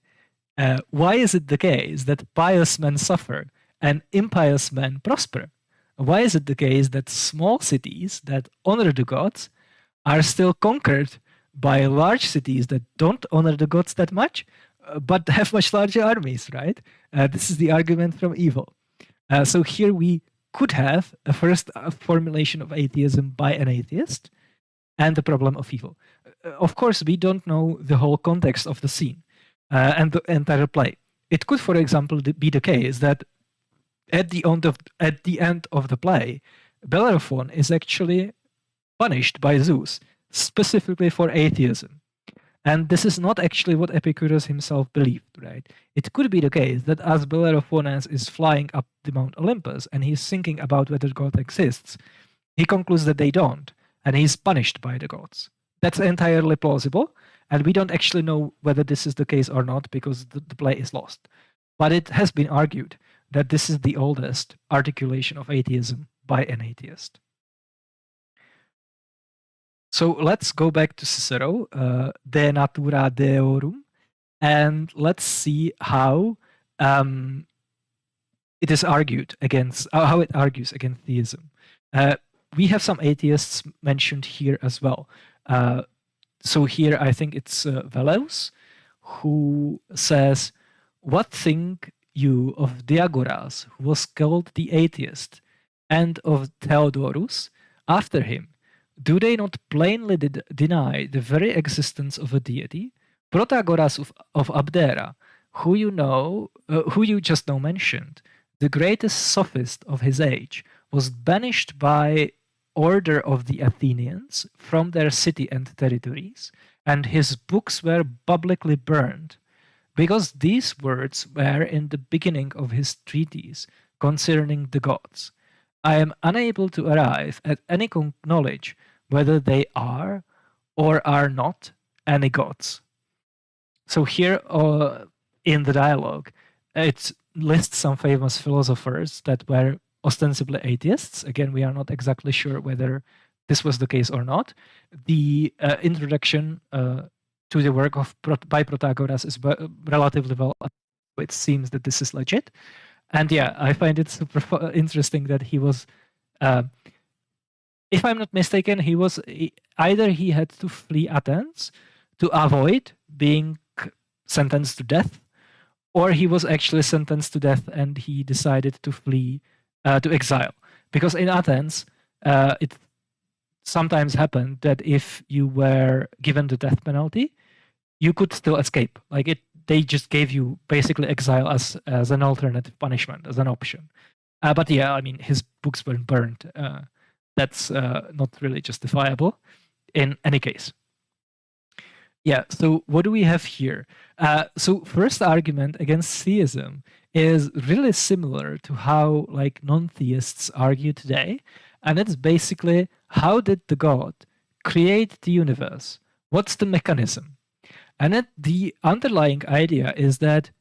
Why is it the case that pious men suffer and impious men prosper? Why is it the case that small cities that honor the gods are still conquered by large cities that don't honor the gods that much, but have much larger armies, right? This is the argument from evil. So here we could have a first formulation of atheism by an atheist and the problem of evil. Of course, we don't know the whole context of the scene and the entire play. It could, for example, be the case that at the end of the play, Bellerophon is actually punished by Zeus specifically for atheism. And this is not actually what Epicurus himself believed, right? It could be the case that as Bellerophon is flying up the Mount Olympus and he's thinking about whether God exists, he concludes that they don't, and he's punished by the gods. That's entirely plausible, and we don't actually know whether this is the case or not because the play is lost. But it has been argued that this is the oldest articulation of atheism by an atheist. So let's go back to Cicero, De Natura Deorum, and let's see how it is argued against, how it argues against theism. We have some atheists mentioned here as well. So here I think it's Velleus who says, what think you of Diagoras, who was called the atheist, and of Theodorus after him? Do they not plainly deny the very existence of a deity? Protagoras of Abdera, who you just now mentioned, the greatest sophist of his age, was banished by order of the Athenians from their city and territories, and his books were publicly burned, because these words were in the beginning of his treatise concerning the gods. I am unable to arrive at any knowledge whether they are or are not any gods. So here in the dialogue, it lists some famous philosophers that were ostensibly atheists. Again, we are not exactly sure whether this was the case or not. The introduction to the work by Protagoras is relatively well. It seems that this is legit. And yeah, I find it super interesting that he was, if I'm not mistaken, either he had to flee Athens to avoid being sentenced to death, or he was actually sentenced to death and he decided to flee to exile. Because in Athens, it sometimes happened that if you were given the death penalty, you could still escape. They just gave you basically exile as an alternative punishment, as an option. But yeah, I mean, his books were burned. That's not really justifiable in any case. Yeah, so what do we have here? So first argument against theism is really similar to how non-theists argue today. And it's basically, how did the God create the universe? What's the mechanism? And the underlying idea is that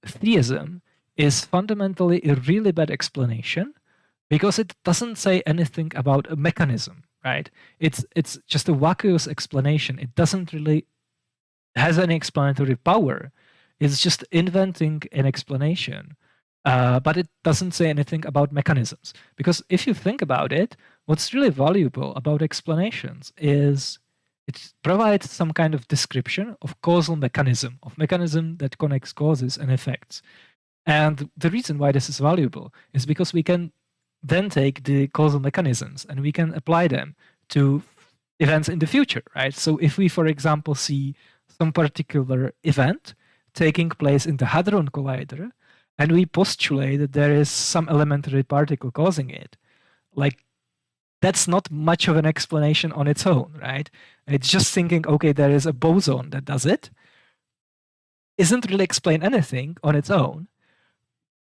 theism is fundamentally a really bad explanation because it doesn't say anything about a mechanism, right? It's just a vacuous explanation. It doesn't really has any explanatory power. It's just inventing an explanation But it doesn't say anything about mechanisms. Because if you think about it, what's really valuable about explanations is it provides some kind of description of causal mechanism, of mechanism that connects causes and effects. And the reason why this is valuable is because we can then take the causal mechanisms and we can apply them to events in the future, right? So if we, for example, see some particular event taking place in the Hadron Collider, and we postulate that there is some elementary particle causing it, like, that's not much of an explanation on its own, right? It's just thinking, okay, there is a boson that does it. Isn't really explain anything on its own.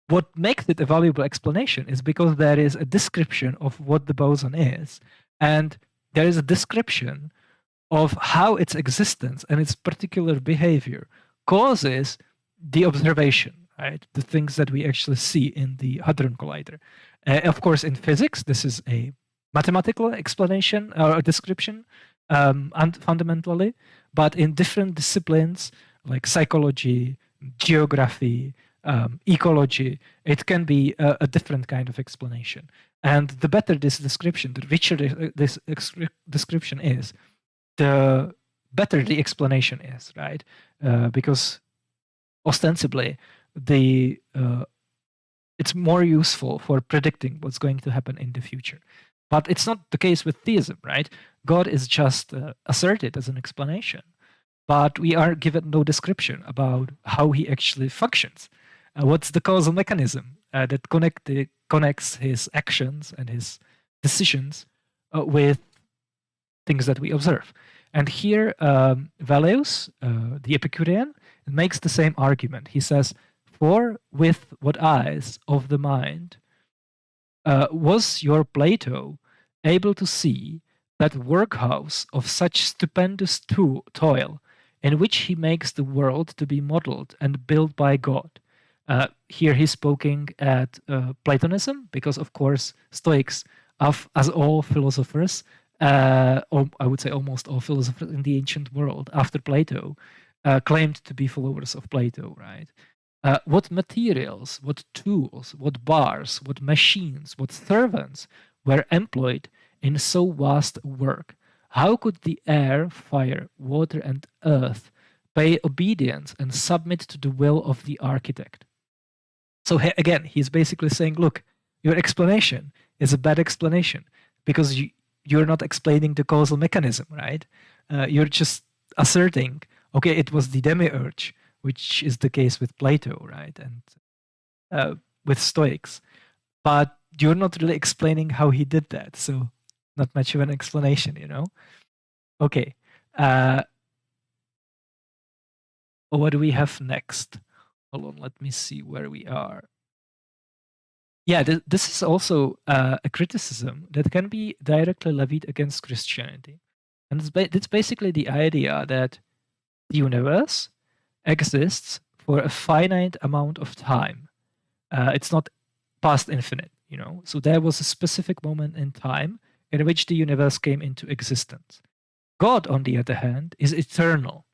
What makes it a valuable explanation is because there is a description of what the boson is, and there is a description of how its existence and its particular behavior causes the observation, right? The things that we actually see in the Hadron Collider. Of course, in physics, this is a mathematical explanation or a description, and fundamentally, but in different disciplines like psychology, geography, ecology, it can be a different kind of explanation. And the better this description, the richer this description is, the better the explanation is, right? Because ostensibly, it's more useful for predicting what's going to happen in the future. But it's not the case with theism, right? God is just asserted as an explanation, but we are given no description about how he actually functions. What's the causal mechanism that connects his actions and his decisions with things that we observe? And here, Velleus, the Epicurean, makes the same argument. He says, "For with what eyes of the mind was your Plato able to see that workhouse of such stupendous toil in which he makes the world to be modeled and built by God?" Here he's speaking at Platonism, because of course Stoics, as all philosophers, or I would say almost all philosophers in the ancient world after Plato, claimed to be followers of Plato, right? What materials, what tools, what bars, what machines, what servants were employed in so vast work? How could the air, fire, water, and earth pay obedience and submit to the will of the architect? So again, he's basically saying, look, your explanation is a bad explanation because you're not explaining the causal mechanism, right? You're just asserting, okay, it was the demiurge, which is the case with Plato, right? And with Stoics. But you're not really explaining how he did that. So not much of an explanation, you know? Okay. What do we have next? Hold on, let me see where we are. Yeah, this is also a criticism that can be directly levied against Christianity. And it's basically the idea that the universe exists for a finite amount of time. It's not past infinite, you know? So there was a specific moment in time in which the universe came into existence. God, on the other hand, is eternal,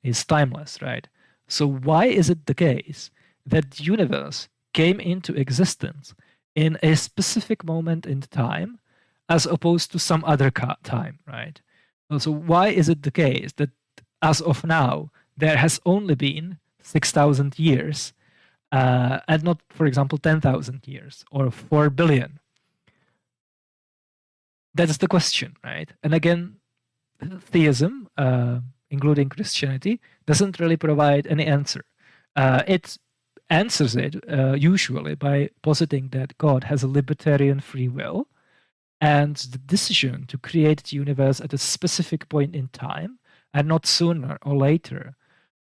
is timeless, right? So why is it the case that the universe came into existence in a specific moment in time as opposed to some other time, right? So why is it the case that as of now, there has only been 6,000 years and not, for example, 10,000 years or 4 billion? That's the question, right? And again, theism, including Christianity, doesn't really provide any answer. It answers it usually by positing that God has a libertarian free will, and the decision to create the universe at a specific point in time and not sooner or later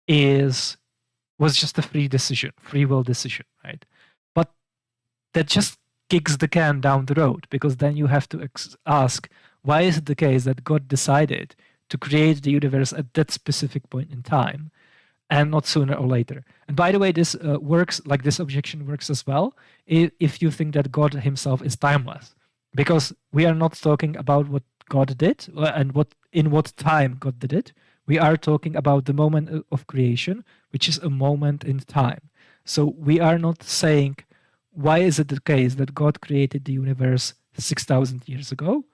was just a free will decision, right? But that just kicks the can down the road, because then you have to ask, why is it the case that God decided to create the universe at that specific point in time and not sooner or later? And by the way, this works, like this objection works as well, if you think that God himself is timeless, because we are not talking about what God did and in what time God did it. We are talking about the moment of creation, which is a moment in time. So we are not saying, why is it the case that God created the universe 6,000 years ago?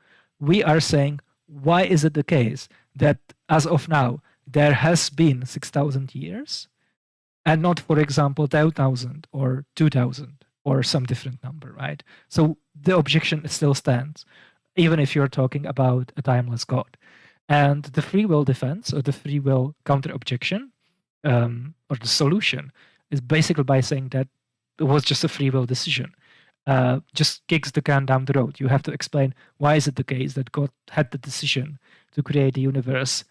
We are saying, why is it the case that as of now, there has been 6,000 years and not, for example, 10,000 or 2,000 or some different number, right? So the objection still stands, even if you're talking about a timeless God. And the free will defense or the free will counter objection or the solution is basically by saying that it was just a free will decision. Just kicks the can down the road. You have to explain why is it the case that God had the decision to create the universe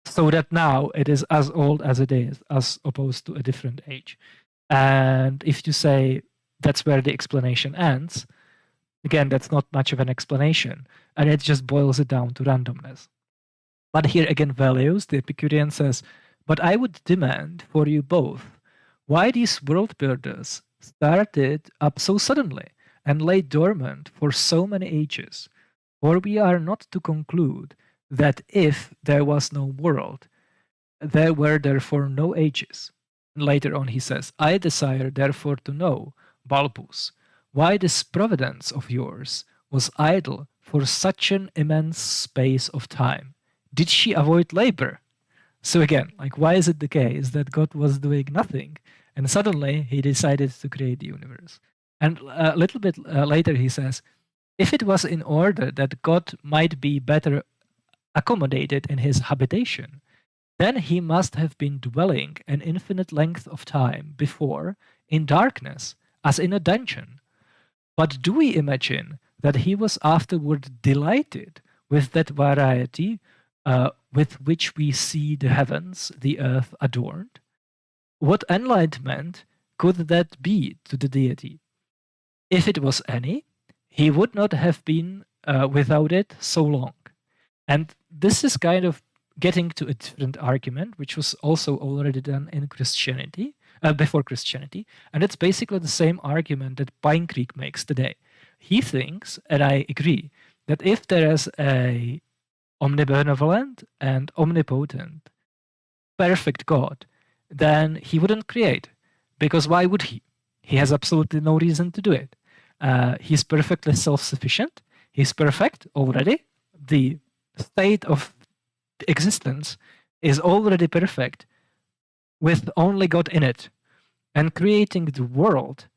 so that now it is as old as it is, as opposed to a different age. And if you say that's where the explanation ends, again, that's not much of an explanation, and it just boils it down to randomness. But here again, values, the Epicurean says, but I would demand for you both why these world builders started up so suddenly and lay dormant for so many ages. For we are not to conclude that if there was no world, there were therefore no ages. And later on he says, I desire therefore to know, Balbus, why this providence of yours was idle for such an immense space of time. Did she avoid labor? So again, like, why is it the case that God was doing nothing and suddenly he decided to create the universe? And a little bit later he says, if it was in order that God might be better accommodated in his habitation, then he must have been dwelling an infinite length of time before in darkness, as in a dungeon. But do we imagine that he was afterward delighted with that variety with which we see the heavens, the earth adorned? What enlightenment could that be to the deity? If it was any, he would not have been without it so long. And this is kind of getting to a different argument, which was also already done in Christianity, before Christianity. And it's basically the same argument that Pine Creek makes today. He thinks, and I agree, that if there is a omnibenevolent and omnipotent, perfect God, then he wouldn't create. Because why would he? He has absolutely no reason to do it. He's perfectly self-sufficient. He's perfect already. The state of existence is already perfect with only God in it. And creating the world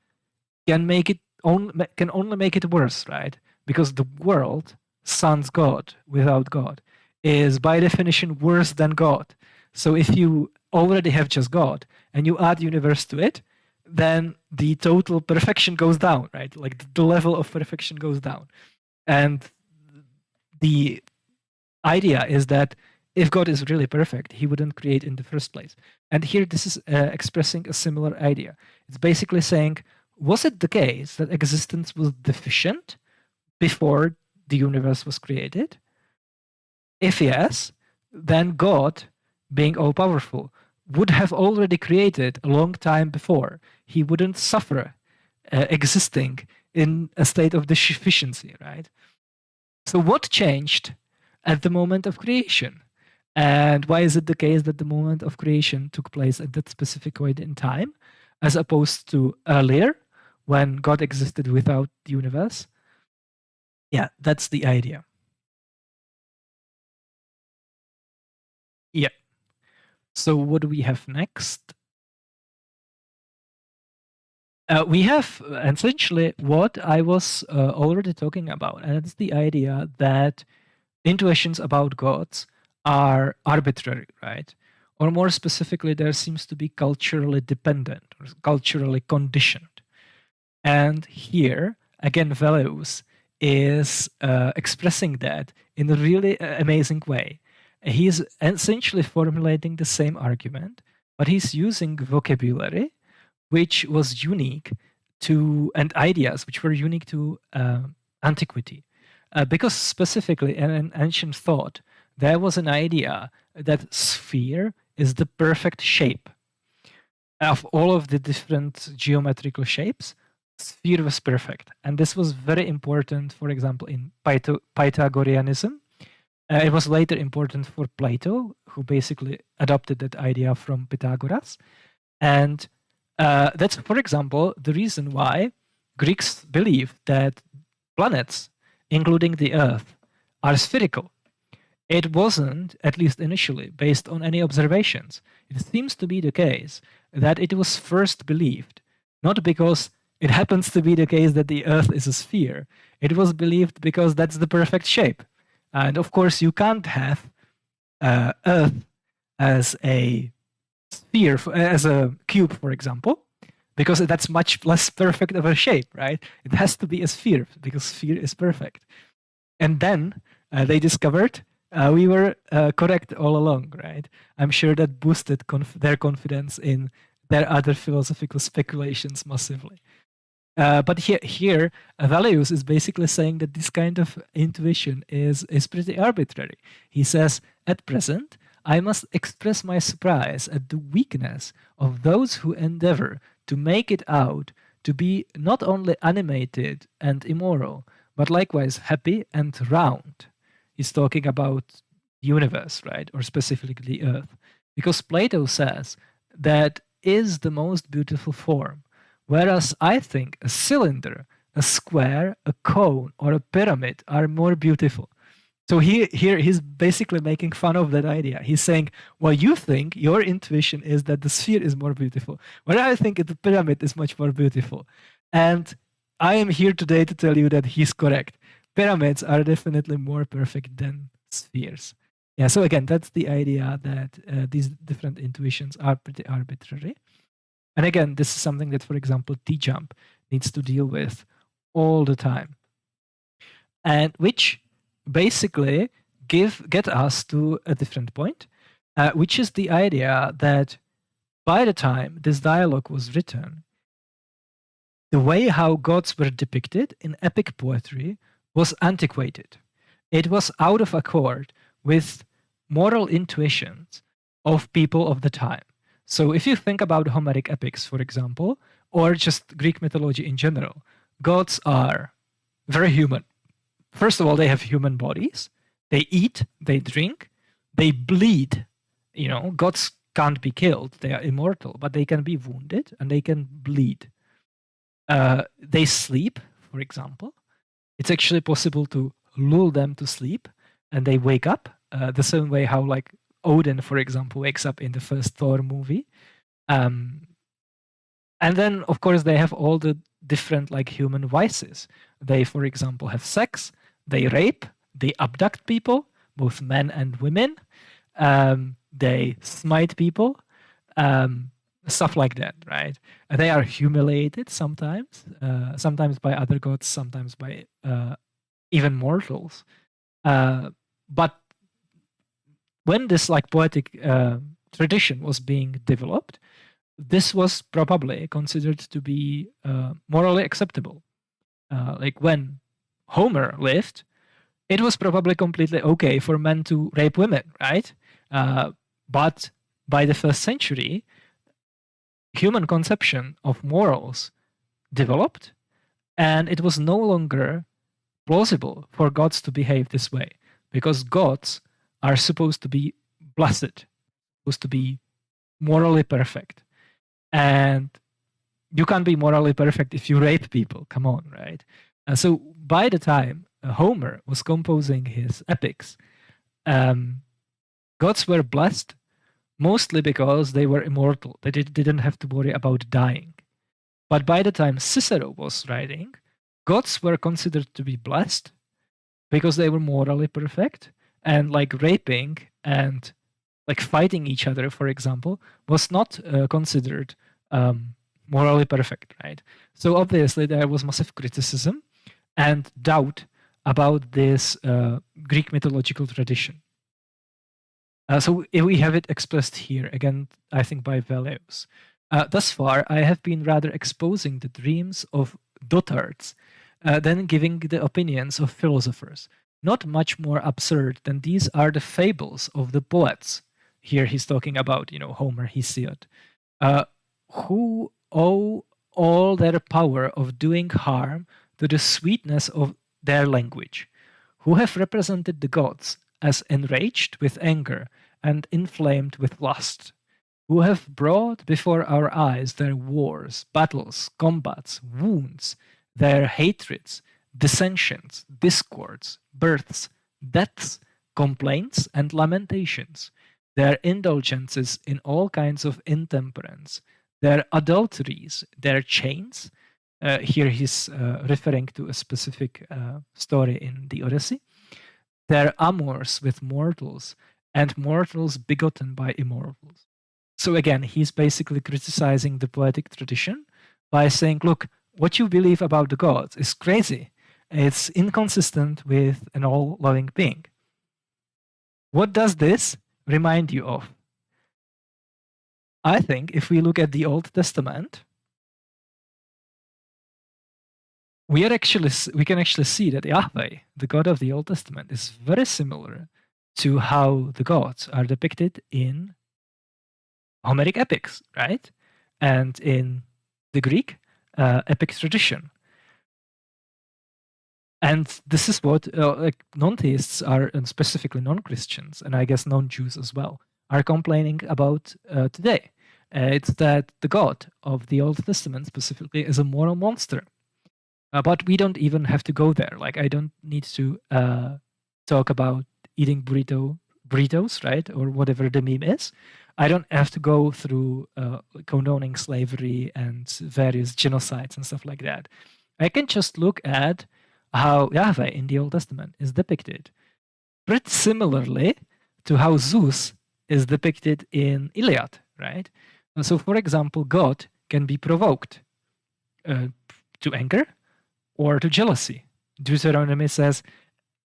can only make it worse, right? Because the world, sans God, without God, is by definition worse than God. So if you already have just God and you add universe to it, then the total perfection goes down, right? Like the level of perfection goes down. And the idea is that if God is really perfect, he wouldn't create in the first place. And here this is expressing a similar idea. It's basically saying, was it the case that existence was deficient before the universe was created? If yes, then God, being all-powerful, would have already created a long time before. He wouldn't suffer existing in a state of deficiency, right? So what changed at the moment of creation? And why is it the case that the moment of creation took place at that specific point in time, as opposed to earlier, when God existed without the universe? Yeah, that's the idea. Yeah. So what do we have next? We have essentially what I was already talking about, and it's the idea that intuitions about gods are arbitrary, right? Or more specifically, there seems to be culturally dependent or culturally conditioned. And here, again, Values is expressing that in a really amazing way. He's essentially formulating the same argument, but he's using vocabulary which was unique to, and ideas which were unique to antiquity. Because specifically in ancient thought, there was an idea that sphere is the perfect shape. Of all of the different geometrical shapes, sphere was perfect. And this was very important, for example, in Pythagoreanism. It was later important for Plato, who basically adopted that idea from Pythagoras. And That's, for example, the reason why Greeks believe that planets, including the Earth, are spherical. It wasn't, at least initially, based on any observations. It seems to be the case that it was first believed, not because it happens to be the case that the Earth is a sphere. It was believed because that's the perfect shape. And of course, you can't have Earth as a sphere, as a cube, for example, because that's much less perfect of a shape, right? It has to be a sphere because sphere is perfect. And then they discovered we were correct all along, right? I'm sure that boosted their confidence in their other philosophical speculations massively. But here Valleus is basically saying that this kind of intuition is pretty arbitrary. He says, at present, I must express my surprise at the weakness of those who endeavor to make it out to be not only animated and immoral, but likewise happy and round. He's talking about the universe, right? Or specifically the Earth. Because Plato says that is the most beautiful form, whereas I think a cylinder, a square, a cone, or a pyramid are more beautiful. So here he's basically making fun of that idea. He's saying, well, you think your intuition is that the sphere is more beautiful, where I think the pyramid is much more beautiful. And I am here today to tell you that he's correct. Pyramids are definitely more perfect than spheres. Yeah, so again, that's the idea that these different intuitions are pretty arbitrary. And again, this is something that, for example, T-Jump needs to deal with all the time. And which basically get us to a different point, which is the idea that by the time this dialogue was written, the way how gods were depicted in epic poetry was antiquated. It was out of accord with moral intuitions of people of the time. So if you think about Homeric epics, for example, or just Greek mythology in general, gods are very human. First of all, they have human bodies. They eat, they drink, they bleed. You know, gods can't be killed. They are immortal, but they can be wounded and they can bleed. They sleep, for example. It's actually possible to lull them to sleep and they wake up the same way how like Odin, for example, wakes up in the first Thor movie. And then, of course, they have all the different like human vices. They, for example, have sex, they rape, they abduct people, both men and women. They smite people, stuff like that, right? They are humiliated sometimes, sometimes by other gods, sometimes by even mortals. But when this like poetic tradition was being developed, this was probably considered to be morally acceptable. Like when Homer lived, it was probably completely okay for men to rape women, right? But by the first century, human conception of morals developed, and it was no longer plausible for gods to behave this way, because gods are supposed to be blessed, supposed to be morally perfect. And you can't be morally perfect if you rape people. Come on, right? So by the time Homer was composing his epics, gods were blessed mostly because they were immortal. They didn't have to worry about dying. But by the time Cicero was writing, gods were considered to be blessed because they were morally perfect, and like raping and like fighting each other, for example, was not considered morally perfect, right? So obviously there was massive criticism and doubt about this Greek mythological tradition. So we have it expressed here, again, I think by Velleus. Thus far, I have been rather exposing the dreams of dotards than giving the opinions of philosophers. Not much more absurd than these are the fables of the poets. Here he's talking about, Homer, Hesiod, who owe all their power of doing harm to the sweetness of their language, who have represented the gods as enraged with anger and inflamed with lust, who have brought before our eyes their wars, battles, combats, wounds, their hatreds, dissensions, discords, births, deaths, complaints, and lamentations, their indulgences in all kinds of intemperance, their adulteries, their chains. Here he's referring to a specific story in the Odyssey. Their amours with mortals, and mortals begotten by immortals. So again, he's basically criticizing the poetic tradition by saying, look, what you believe about the gods is crazy. It's inconsistent with an all-loving being. What does this remind you of? I think if we look at the Old Testament, we can actually see that Yahweh, the God of the Old Testament, is very similar to how the gods are depicted in Homeric epics, right? And in the Greek epic tradition. And this is what like non-theists are, and specifically non-Christians, and I guess non-Jews as well, are complaining about today. It's that the God of the Old Testament specifically is a moral monster. But we don't even have to go there. Like, I don't need to talk about eating burritos, right? Or whatever the meme is. I don't have to go through condoning slavery and various genocides and stuff like that. I can just look at how Yahweh in the Old Testament is depicted pretty similarly to how Zeus is depicted in Iliad, right? And so, for example, God can be provoked to anger or to jealousy. Deuteronomy says,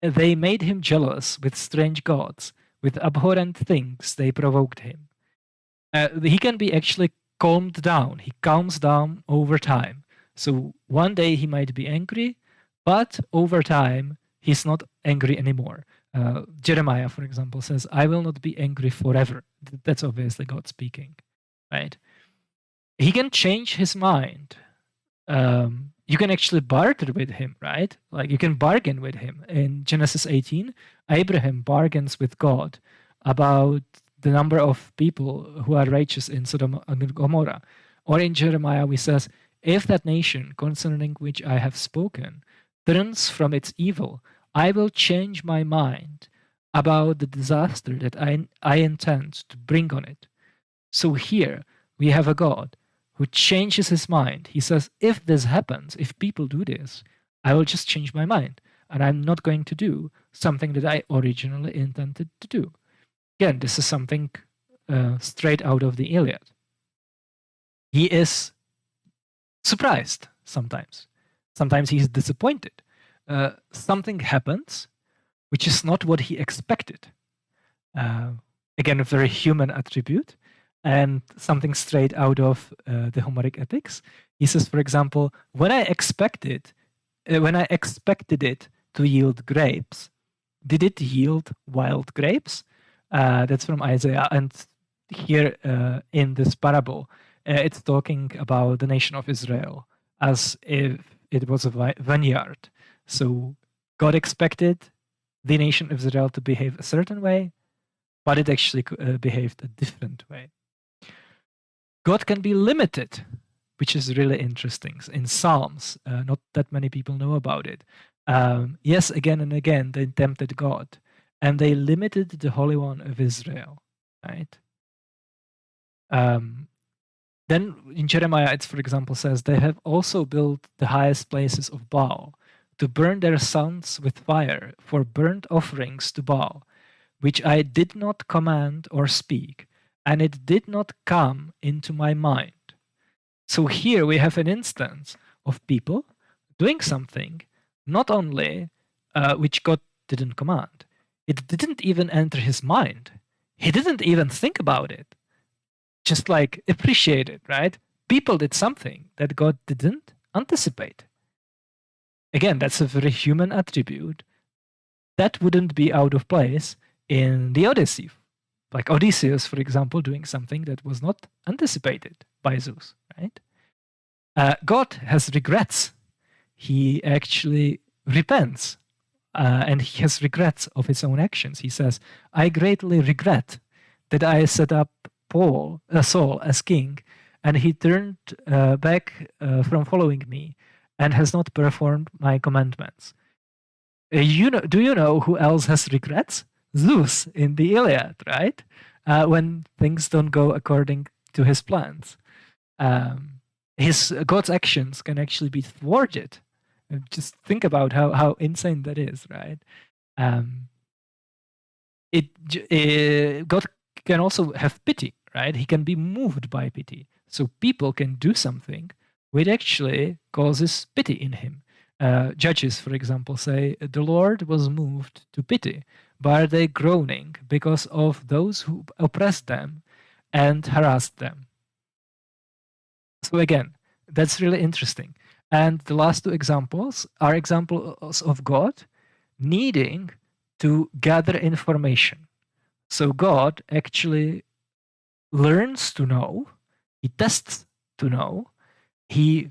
they made him jealous with strange gods, with abhorrent things they provoked him. He can be actually calmed down. He calms down over time. So one day he might be angry, but over time he's not angry anymore. Jeremiah, for example, says, I will not be angry forever. That's obviously God speaking, right? He can change his mind. You can actually barter with him, right? Like, you can bargain with him. In Genesis 18, Abraham bargains with God about the number of people who are righteous in Sodom and Gomorrah. Or in Jeremiah, we says, if that nation concerning which I have spoken turns from its evil, I will change my mind about the disaster that I intend to bring on it. So here we have a God who changes his mind. He says, if this happens, if people do this, I will just change my mind. And I'm not going to do something that I originally intended to do. Again, this is something straight out of the Iliad. He is surprised sometimes. Sometimes he's disappointed. Something happens which is not what he expected. Again, a very human attribute, and something straight out of the Homeric epics. He says, for example, when I expected it to yield grapes, did it yield wild grapes? That's from Isaiah. And here in this parable, it's talking about the nation of Israel as if it was a vineyard. So God expected the nation of Israel to behave a certain way, but it actually behaved a different way. God can be limited, which is really interesting. In Psalms, not that many people know about it. Yes, again and again, they tempted God, and they limited the Holy One of Israel, right? Then in Jeremiah, it, for example, says, they have also built the highest places of Baal to burn their sons with fire for burnt offerings to Baal, which I did not command or speak, and it did not come into my mind. So here we have an instance of people doing something, not only which God didn't command, it didn't even enter his mind. He didn't even think about it. Just like appreciate it, right? People did something that God didn't anticipate. Again, that's a very human attribute that wouldn't be out of place in the Odyssey. Like Odysseus, for example, doing something that was not anticipated by Zeus, right? God has regrets. He actually repents, and he has regrets of his own actions. He says, I greatly regret that I set up Saul as king, and he turned back from following me and has not performed my commandments. Do you know who else has regrets? Zeus in the Iliad, right? When things don't go according to his plans. God's actions can actually be thwarted. Just think about how insane that is, right? God can also have pity, right? He can be moved by pity. So people can do something which actually causes pity in him. Judges, for example, say, the Lord was moved to pity, but are they groaning because of those who oppressed them and harassed them? So again, that's really interesting. And the last two examples are examples of God needing to gather information. So God actually learns to know, he tests to know, he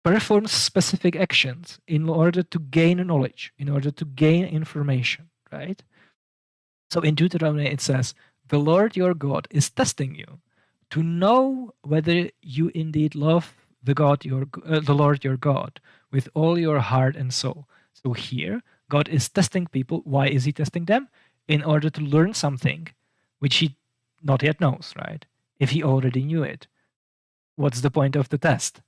performs specific actions in order to gain knowledge, in order to gain information, right? So in Deuteronomy it says, the Lord your God is testing you to know whether you indeed love the Lord your God with all your heart and soul. So here, God is testing people. Why is he testing them? In order to learn something which he not yet knows, right? If he already knew it, what's the point of the test?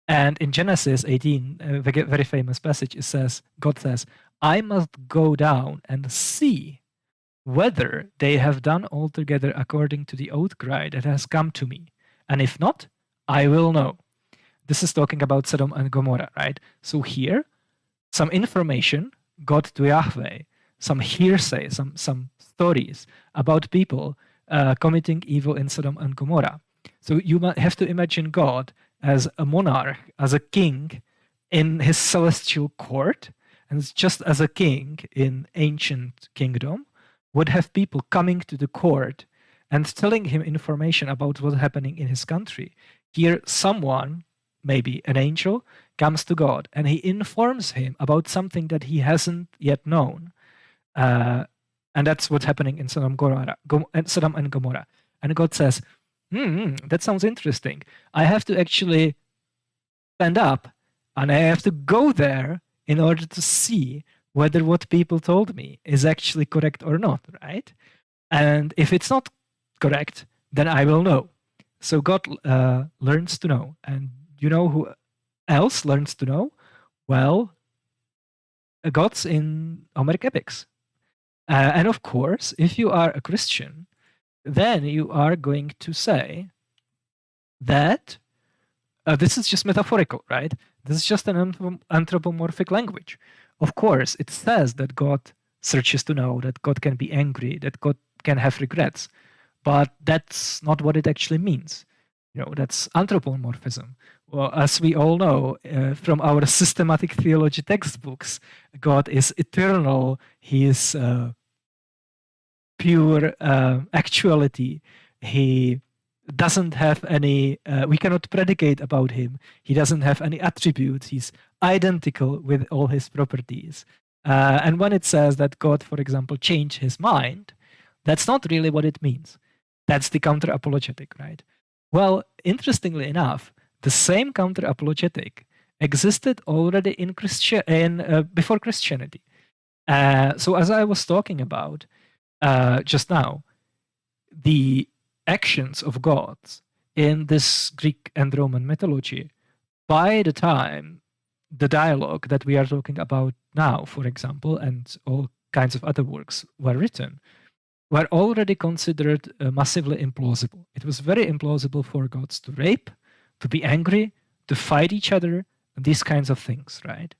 And in Genesis 18, a very famous passage, God says, I must go down and see whether they have done altogether according to the outcry that has come to me. And if not, I will know. This is talking about Sodom and Gomorrah, right? So here, some information got to Yahweh, some hearsay, some stories about people committing evil in Sodom and Gomorrah. So you have to imagine God as a monarch, as a king in his celestial court, and just as a king in ancient kingdom, would have people coming to the court and telling him information about what's happening in his country. Here, someone, maybe an angel, comes to God and he informs him about something that he hasn't yet known. And that's what's happening in Sodom and Gomorrah. And God says, that sounds interesting. I have to actually stand up and I have to go there in order to see whether what people told me is actually correct or not, right? And if it's not correct, then I will know. So God learns to know. And you know who else learns to know? Well, gods in Homeric epics. And of course, if you are a Christian, then you are going to say that this is just metaphorical, right? This is just an anthropomorphic language. Of course, it says that God searches to know, that God can be angry, that God can have regrets. But that's not what it actually means. That's anthropomorphism. Well, as we all know from our systematic theology textbooks, God is eternal. He is pure actuality. He doesn't have any, we cannot predicate about him. He doesn't have any attributes. He's identical with all his properties. And when it says that God, for example, changed his mind, that's not really what it means. That's the counter-apologetic, right? Well, interestingly enough, the same counter-apologetic existed already before Christianity. So as I was talking about just now, the actions of gods in this Greek and Roman mythology, by the time the dialogue that we are talking about now, for example, and all kinds of other works were written, were already considered massively implausible. It was very implausible for gods to rape, to be angry, to fight each other, these kinds of things, right?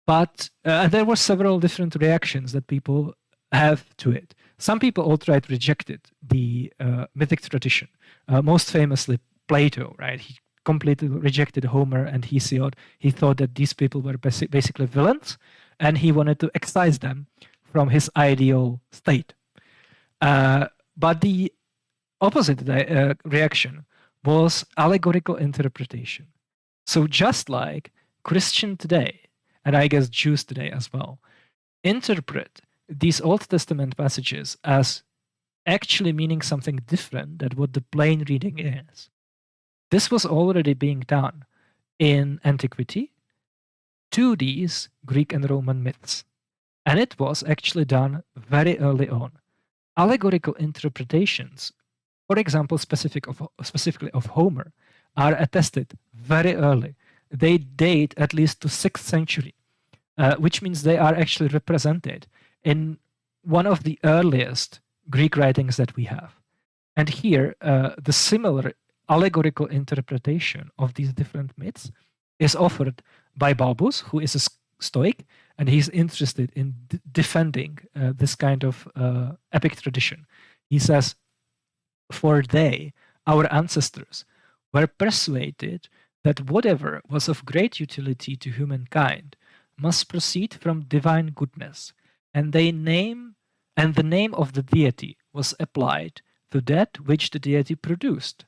But there were several different reactions that people have to it. Some people outright rejected the mythic tradition. Most famously, Plato, right? He completely rejected Homer and Hesiod. He thought that these people were basically villains, and he wanted to excise them from his ideal state. But the opposite reaction was allegorical interpretation. So just like Christian today, and I guess Jews today as well, interpret these Old Testament passages as actually meaning something different than what the plain reading is. This was already being done in antiquity to these Greek and Roman myths. And it was actually done very early on. Allegorical interpretations, for example, specifically of Homer, are attested very early. They date at least to 6th century, which means they are actually represented in one of the earliest Greek writings that we have. And here, the similar allegorical interpretation of these different myths is offered by Balbus, who is a Stoic, and he's interested in defending this kind of epic tradition. He says, "For they, our ancestors, were persuaded that whatever was of great utility to humankind must proceed from divine goodness, and the name of the deity was applied to that which the deity produced.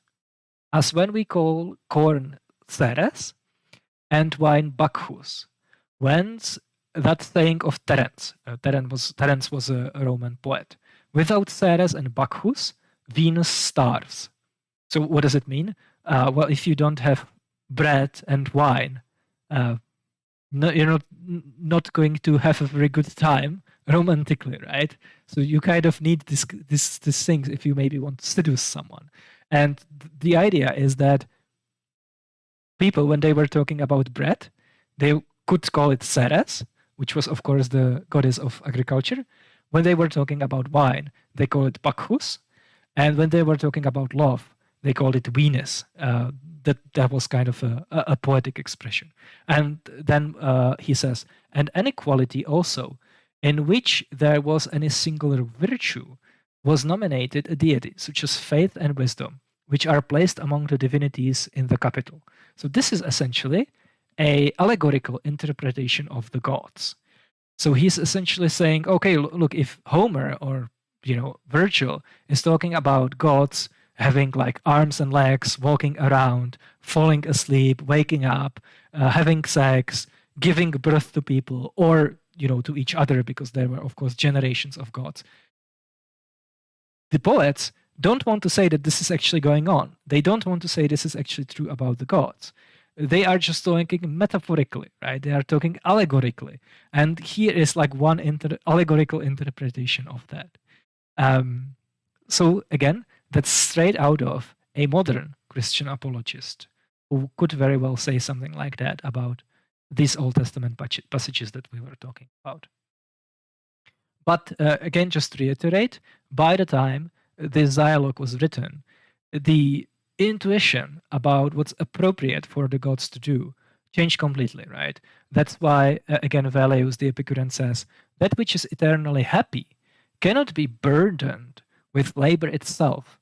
As when we call corn Ceres and wine Bacchus, whence that saying of Terence. Terence was a Roman poet. Without Ceres and Bacchus, Venus starves." So what does it mean? Well, if you don't have bread and wine, you're not going to have a very good time romantically, right? So you kind of need these things if you maybe want to seduce someone. And the idea is that people, when they were talking about bread, they could call it Ceres, which was, of course, the goddess of agriculture. When they were talking about wine, they call it Bacchus. And when they were talking about love, they called it Venus. That was kind of a poetic expression. And then he says, "And any quality also in which there was any singular virtue was nominated a deity, such as faith and wisdom, which are placed among the divinities in the capital." So this is essentially a allegorical interpretation of the gods. So he's essentially saying, okay, look, if Homer or Virgil is talking about gods having like arms and legs, walking around, falling asleep, waking up, having sex, giving birth to people, or to each other, because there were, of course, generations of gods. The poets don't want to say that this is actually going on. They don't want to say this is actually true about the gods. They are just talking metaphorically, right? They are talking allegorically. And here is like one allegorical interpretation of that. So again, that's straight out of a modern Christian apologist who could very well say something like that about these Old Testament passages that we were talking about. But again, just to reiterate, by the time this dialogue was written, the intuition about what's appropriate for the gods to do changed completely, right? That's why, again, Velleius the Epicurean says, "That which is eternally happy cannot be burdened with labor itself,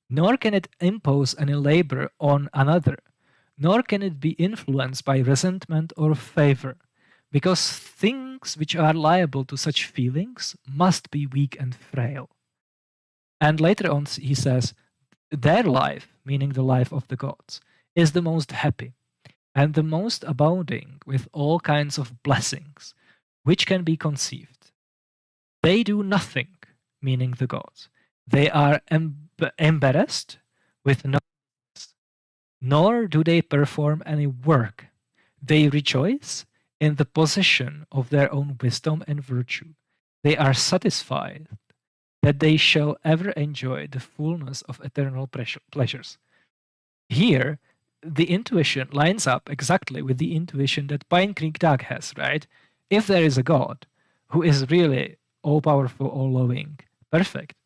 nor can it impose any labor on another, nor can it be influenced by resentment or favor, because things which are liable to such feelings must be weak and frail." And later on he says, "Their life," meaning the life of the gods, "is the most happy and the most abounding with all kinds of blessings which can be conceived. They do nothing," meaning the gods. "They are embarrassed with no business, nor do they perform any work. They rejoice in the possession of their own wisdom and virtue. They are satisfied that they shall ever enjoy the fullness of eternal pleasures." Here, the intuition lines up exactly with the intuition that Pine Creek Doug has, right? If there is a God who is really all-powerful, all-knowing, perfect,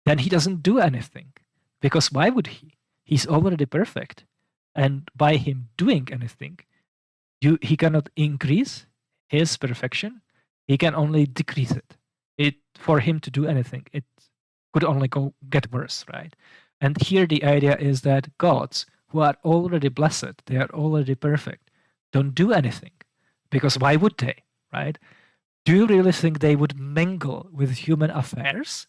then he doesn't do anything. Because why would he? He's already perfect. And by him doing anything, he cannot increase his perfection. He can only decrease it. For him to do anything, it could only get worse, right? And here the idea is that gods who are already blessed, they are already perfect, don't do anything. Because why would they, right? Do you really think they would mingle with human affairs?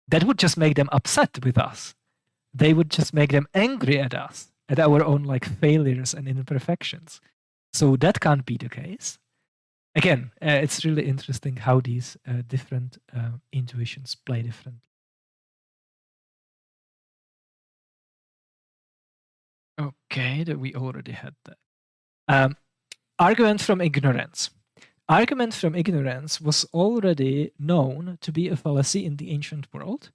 That would just make them upset with us. They would just make them angry at us, at our own like failures and imperfections. So that can't be the case. Again, it's really interesting how these different intuitions play differently. Okay, that we already had that. Argument from ignorance. Argument from ignorance was already known to be a fallacy in the ancient world.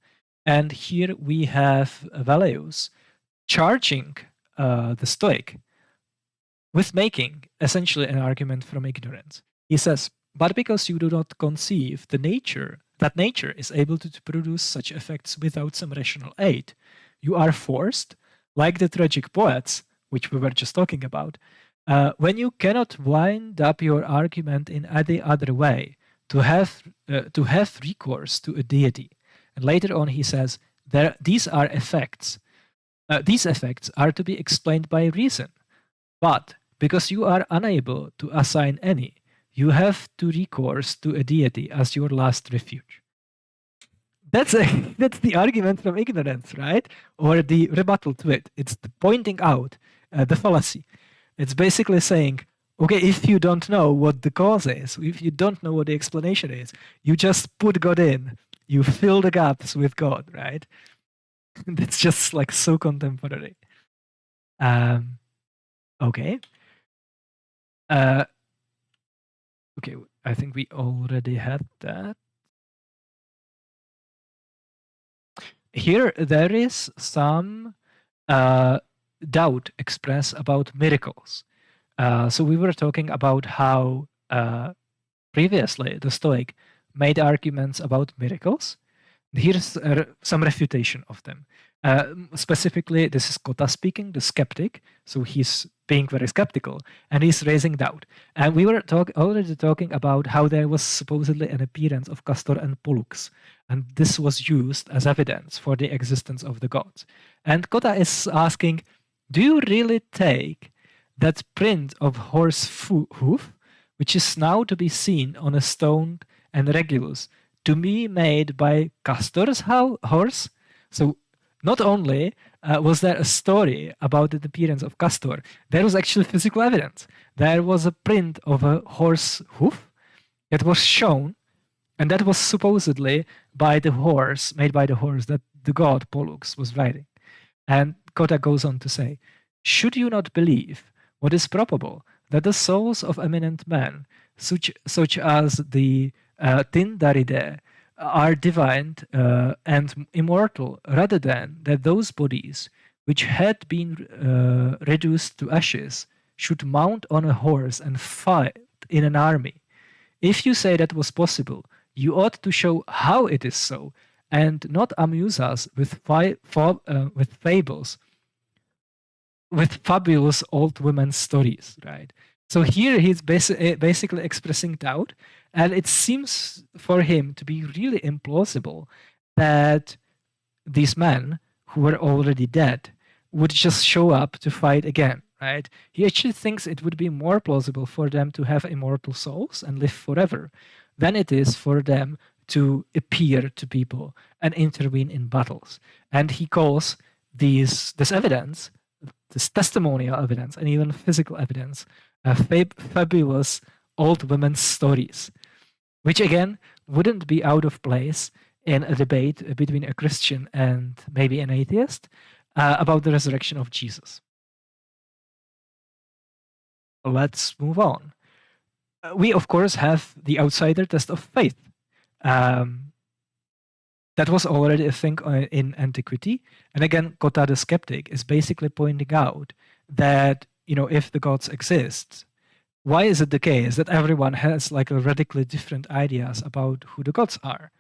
And here we have Velleius charging the Stoic with making essentially an argument from ignorance. He says, but because you do not conceive that nature is able to produce such effects without some rational aid, you are forced, like the tragic poets, which we were just talking about, when you cannot wind up your argument in any other way, to have recourse to a deity. And later on he says, these are effects. These effects are to be explained by reason, but because you are unable to assign any, you have to recourse to a deity as your last refuge. That's the argument from ignorance, right? Or the rebuttal to it. It's the pointing out the fallacy. It's basically saying, okay, if you don't know what the cause is, if you don't know what the explanation is, you just put God in, you fill the gaps with God, right? That's just like so contemporary. Okay. Okay, I think we already had that. Here there is some doubt expressed about miracles. So we were talking about how previously the Stoic made arguments about miracles. Here's some refutation of them. Specifically, this is Cotta speaking, the skeptic. So he's being very skeptical and he's raising doubt. And we were already talking about how there was supposedly an appearance of Castor and Pollux. And this was used as evidence for the existence of the gods. And Cotta is asking, do you really take that print of horse hoof, which is now to be seen on a stone and Regulus, to be made by Castor's horse? So not only was there a story about the appearance of Castor, there was actually physical evidence. There was a print of a horse hoof that was shown, and that was supposedly by the horse, made by the horse that the god Pollux was riding. And Cotta goes on to say, should you not believe what is probable, that the souls of eminent men, such as the Tindaridae, are divine and immortal, rather than that those bodies which had been reduced to ashes should mount on a horse and fight in an army? If you say that was possible, you ought to show how it is so, and not amuse us with fables, with fabulous old women's stories, right? So here he's basically expressing doubt, and it seems for him to be really implausible that these men who were already dead would just show up to fight again, right? He actually thinks it would be more plausible for them to have immortal souls and live forever than it is for them to appear to people and intervene in battles. And he calls this evidence, this testimonial evidence, and even physical evidence, fabulous old women's stories, which again wouldn't be out of place in a debate between a Christian and maybe an atheist about the resurrection of Jesus. Let's move on. We, of course, have the outsider test of faith. That was already a thing in antiquity. And again, Cotta the skeptic is basically pointing out that, if the gods exist, why is it the case that everyone has like a radically different ideas about who the gods are?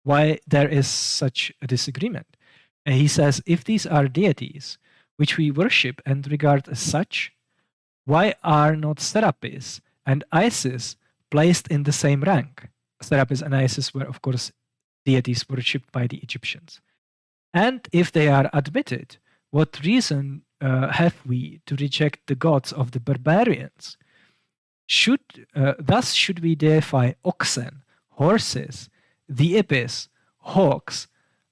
Why there is such a disagreement? And he says, if these are deities which we worship and regard as such, why are not Serapis and Isis placed in the same rank? Serapis and Isis were, of course, deities worshipped by the Egyptians. And if they are admitted, what reason have we to reject the gods of the barbarians? Thus should we deify oxen, horses, the ibis, hawks,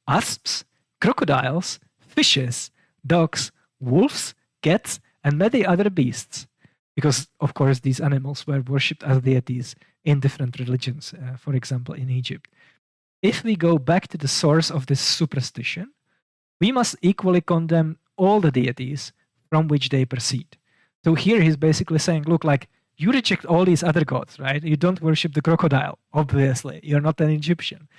asps, crocodiles, fishes, dogs, wolves, cats, and many other beasts, because of course these animals were worshipped as deities in different religions, for example in Egypt. If we go back to the source of this superstition, we must equally condemn all the deities, from which they proceed. So here he's basically saying, look, like, you reject all these other gods, right? You don't worship the crocodile, obviously. You're not an Egyptian.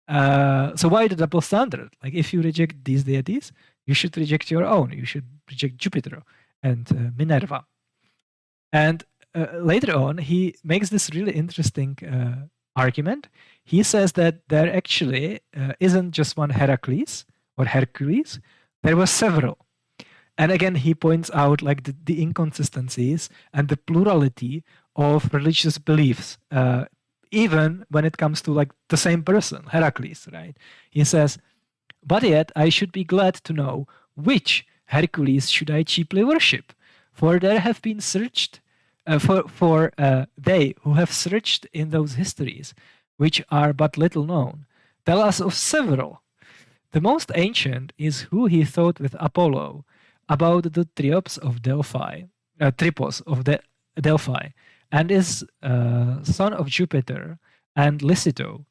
So why the double standard? Like, if you reject these deities, you should reject your own. You should reject Jupiter and Minerva. And later on, he makes this really interesting argument. He says that there actually isn't just one Heracles or Hercules. There were several. And again, he points out like the inconsistencies and the plurality of religious beliefs, even when it comes to like the same person, Heracles, right? He says, but yet I should be glad to know which Hercules should I chiefly worship, for there have been searched, for they who have searched in those histories, which are but little known, tell us of several. The most ancient is who he thought with Apollo about the Tripos of Delphi, and is son of Jupiter and Lycito,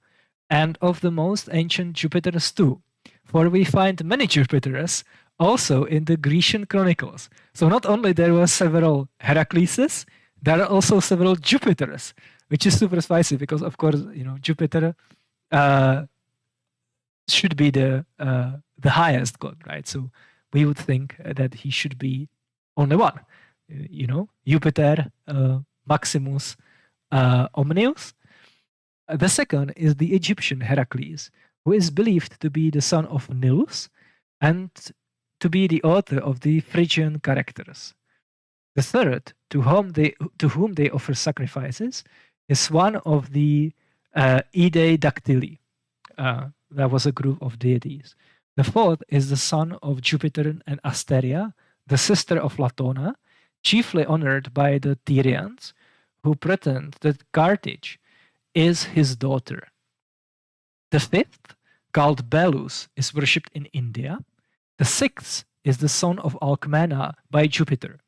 and of the most ancient Jupiters too, for we find many Jupiters also in the Grecian chronicles. So not only there were several Heracleses, there are also several Jupiters, which is super spicy because, of course, Jupiter should be the highest god, right? So we would think that he should be only one, Jupiter Maximus Omnius. The second is the Egyptian Heracles, who is believed to be the son of Nilus and to be the author of the Phrygian characters. The third, to whom they offer sacrifices, is one of the Idae Dactyli. That was a group of deities. The fourth is the son of Jupiter and Asteria, the sister of Latona, chiefly honored by the Tyrians, who pretend that Carthage is his daughter. The fifth, called Belus, is worshipped in India. The sixth is the son of Alcmena by Jupiter,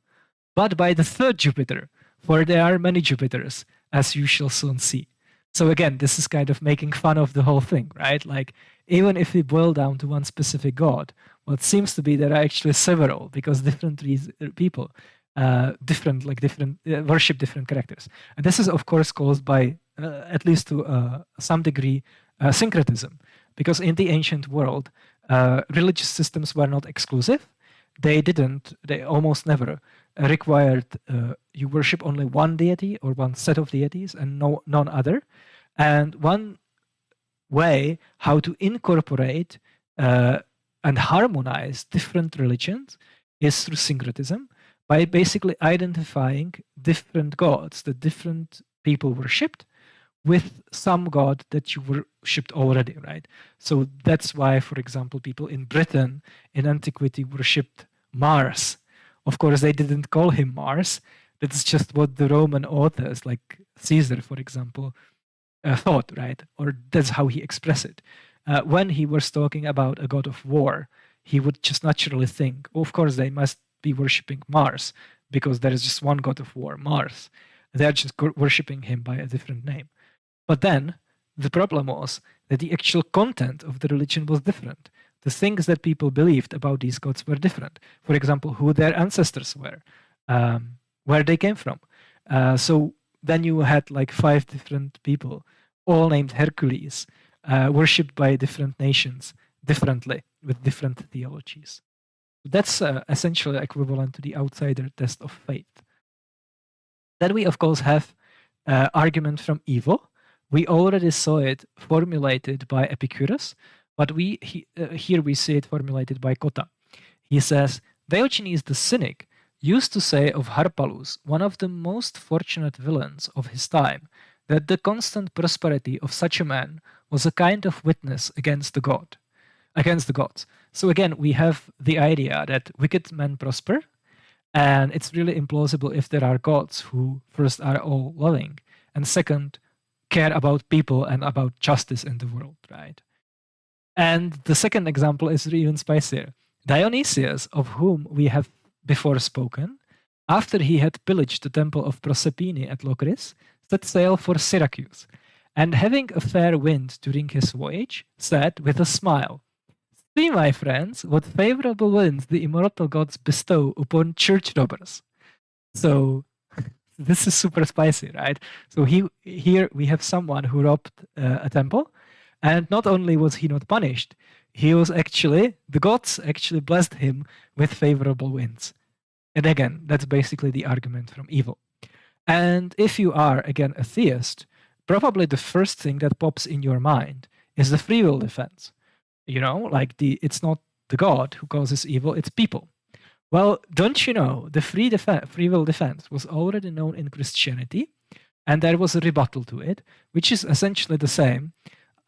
but by the third Jupiter, for there are many Jupiters, as you shall soon see. So again, this is kind of making fun of the whole thing, right? Like, even if we boil down to one specific god, what seems to be there are actually several, because different people worship different characters. And this is, of course, caused by, at least to some degree, syncretism, because in the ancient world, religious systems were not exclusive. They almost never required you worship only one deity or one set of deities and none other. And one way how to incorporate and harmonize different religions is through syncretism, by basically identifying different gods that different people worshipped with some god that you worshipped already, right? So that's why, for example, people in Britain in antiquity worshipped Mars. Of course, they didn't call him Mars. That's just what the Roman authors, like Caesar, for example, thought, right? Or that's how he expressed it. When he was talking about a god of war, he would just naturally think, of course, they must be worshipping Mars, because there is just one god of war, Mars. They're just worshipping him by a different name. But then the problem was that the actual content of the religion was different. The things that people believed about these gods were different. For example, who their ancestors were, where they came from. So then you had like 5 different people, all named Hercules, worshipped by different nations differently, with different theologies. That's essentially equivalent to the outsider test of faith. Then we, of course, have argument from evil. We already saw it formulated by Epicurus, but here we see it formulated by Cotta. He says, Diogenes the Cynic used to say of Harpalus, one of the most fortunate villains of his time, that the constant prosperity of such a man was a kind of witness against the gods. So again, we have the idea that wicked men prosper, and it's really implausible if there are gods who first are all loving, and second, care about people and about justice in the world, right? And the second example is even spicier. Dionysius, of whom we have before spoken, after he had pillaged the temple of Proserpine at Locris, set sail for Syracuse, and having a fair wind during his voyage, said with a smile, See, my friends, what favorable winds the immortal gods bestow upon church robbers. So this is super spicy, right? So here we have someone who robbed a temple, and not only was he not punished, he was actually, the gods actually blessed him with favorable winds. And again, that's basically the argument from evil. And if you are, again, a theist, probably the first thing that pops in your mind is the free will defense. You know, like it's not the God who causes evil, it's people. Well, don't you know, the free will defense was already known in Christianity, and there was a rebuttal to it, which is essentially the same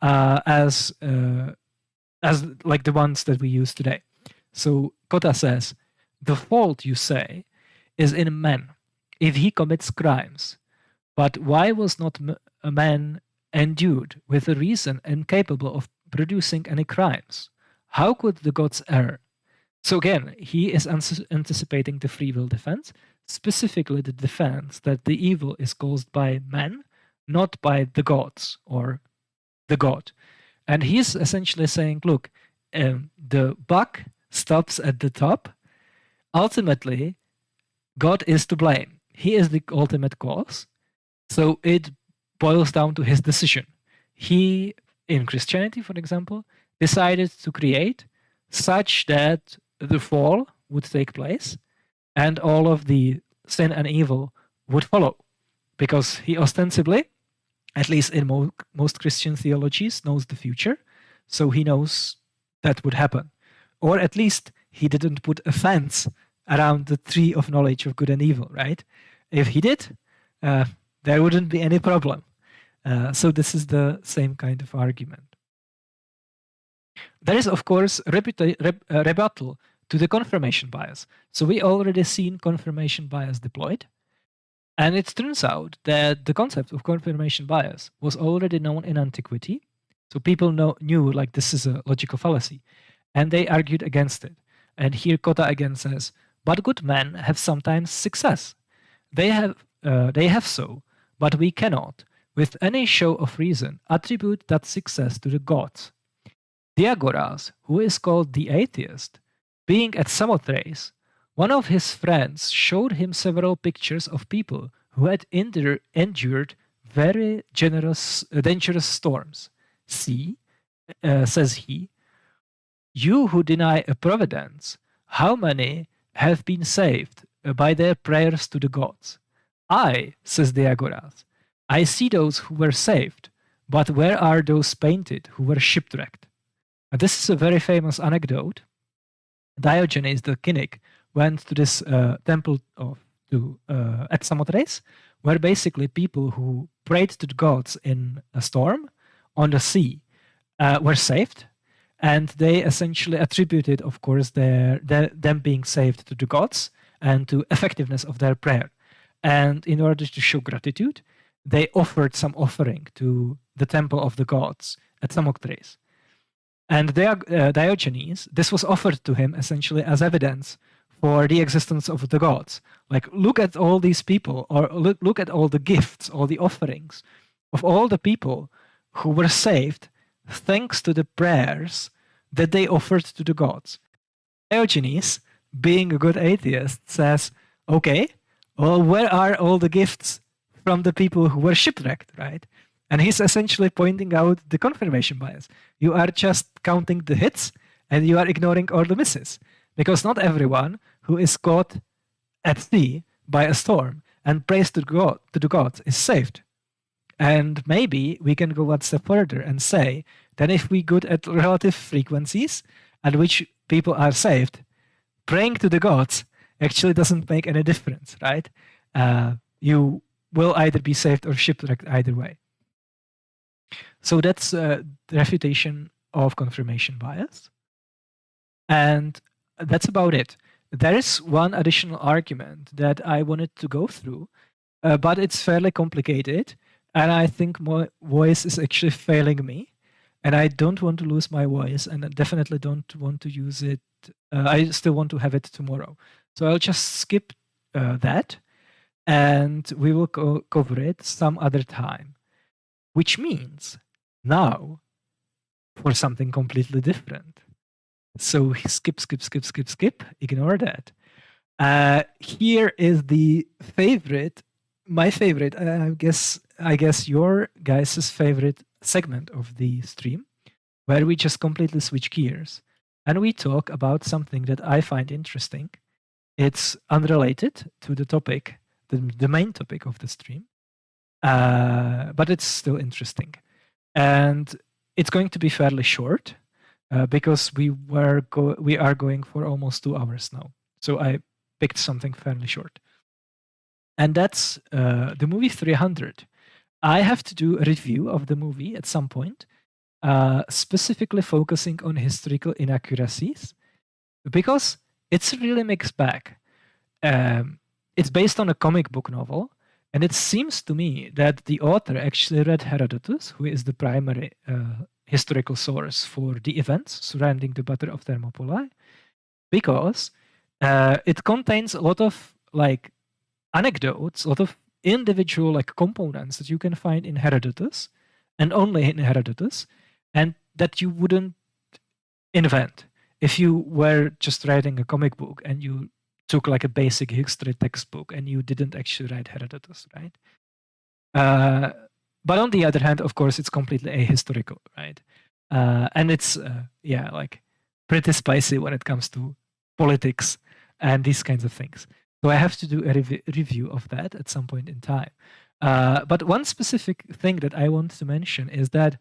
as like the ones that we use today. So Cotta says, the fault, you say, is in man, if he commits crimes. But why was not a man endued with a reason incapable of producing any crimes? How could the gods err? So again, he is anticipating the free will defense, specifically the defense that the evil is caused by man, not by the gods or the god. And he's essentially saying, look, the buck stops at the top. Ultimately, God is to blame. He is the ultimate cause. So it boils down to his decision. He, in Christianity, for example, decided to create such that the fall would take place and all of the sin and evil would follow. Because he ostensibly, at least in most Christian theologies, knows the future. So he knows that would happen. Or at least he didn't put a fence around the tree of knowledge of good and evil, right? If he did, there wouldn't be any problem. So this is the same kind of argument. There is, of course, a rebuttal to the confirmation bias. So we already seen confirmation bias deployed. And it turns out that the concept of confirmation bias was already known in antiquity. So people knew like this is a logical fallacy. And they argued against it. And here Cotta again says, but good men have sometimes success. They have so, but we cannot, with any show of reason, attribute that success to the gods. Diagoras, who is called the atheist, being at Samothrace, one of his friends showed him several pictures of people who had endured very dangerous storms. See, says he, you who deny a providence, how many have been saved by their prayers to the gods? I, says Diagoras, I see those who were saved, but where are those painted who were shipwrecked? And this is a very famous anecdote. Diogenes the Cynic went to this temple at Samothrace, where basically people who prayed to the gods in a storm on the sea were saved, and they essentially attributed, of course, them being saved to the gods and to effectiveness of their prayer. And in order to show gratitude, they offered some offering to the temple of the gods at Samothrace. And Diogenes, this was offered to him essentially as evidence for the existence of the gods. Like, look at all these people, or look at all the gifts, all the offerings of all the people who were saved thanks to the prayers that they offered to the gods. Diogenes, being a good atheist, says, okay, well, where are all the gifts from the people who were shipwrecked, right? And he's essentially pointing out the confirmation bias. You are just counting the hits and you are ignoring all the misses. Because not everyone who is caught at sea by a storm and prays to the gods is saved. And maybe we can go one step further and say that if we good at relative frequencies at which people are saved, praying to the gods actually doesn't make any difference, right? You will either be saved or shipwrecked either way. So that's the refutation of confirmation bias. And that's about it. There is one additional argument that I wanted to go through, but it's fairly complicated. And I think my voice is actually failing me. And I don't want to lose my voice, and I definitely don't want to use it. I still want to have it tomorrow. So I'll just skip that, and we will cover it some other time. Which means now for something completely different. So skip, ignore that. Here is the favorite, my favorite, I guess your guys' favorite segment of the stream, where we just completely switch gears and we talk about something that I find interesting. It's unrelated to the topic, the main topic of the stream, but it's still interesting. And it's going to be fairly short because we are going for almost 2 hours now. So I picked something fairly short. And that's the movie 300. I have to do a review of the movie at some point, specifically focusing on historical inaccuracies, because it's a really mixed bag. It's based on a comic book novel, and it seems to me that the author actually read Herodotus, who is the primary historical source for the events surrounding the Battle of Thermopylae, because it contains a lot of like anecdotes, a lot of individual like components that you can find in Herodotus, and only in Herodotus, and that you wouldn't invent if you were just writing a comic book and you took like a basic history textbook and you didn't actually write Herodotus, right? But on the other hand, of course, it's completely ahistorical, right? And it's like pretty spicy when it comes to politics and these kinds of things. So I have to do a review of that at some point in time. But one specific thing that I want to mention is that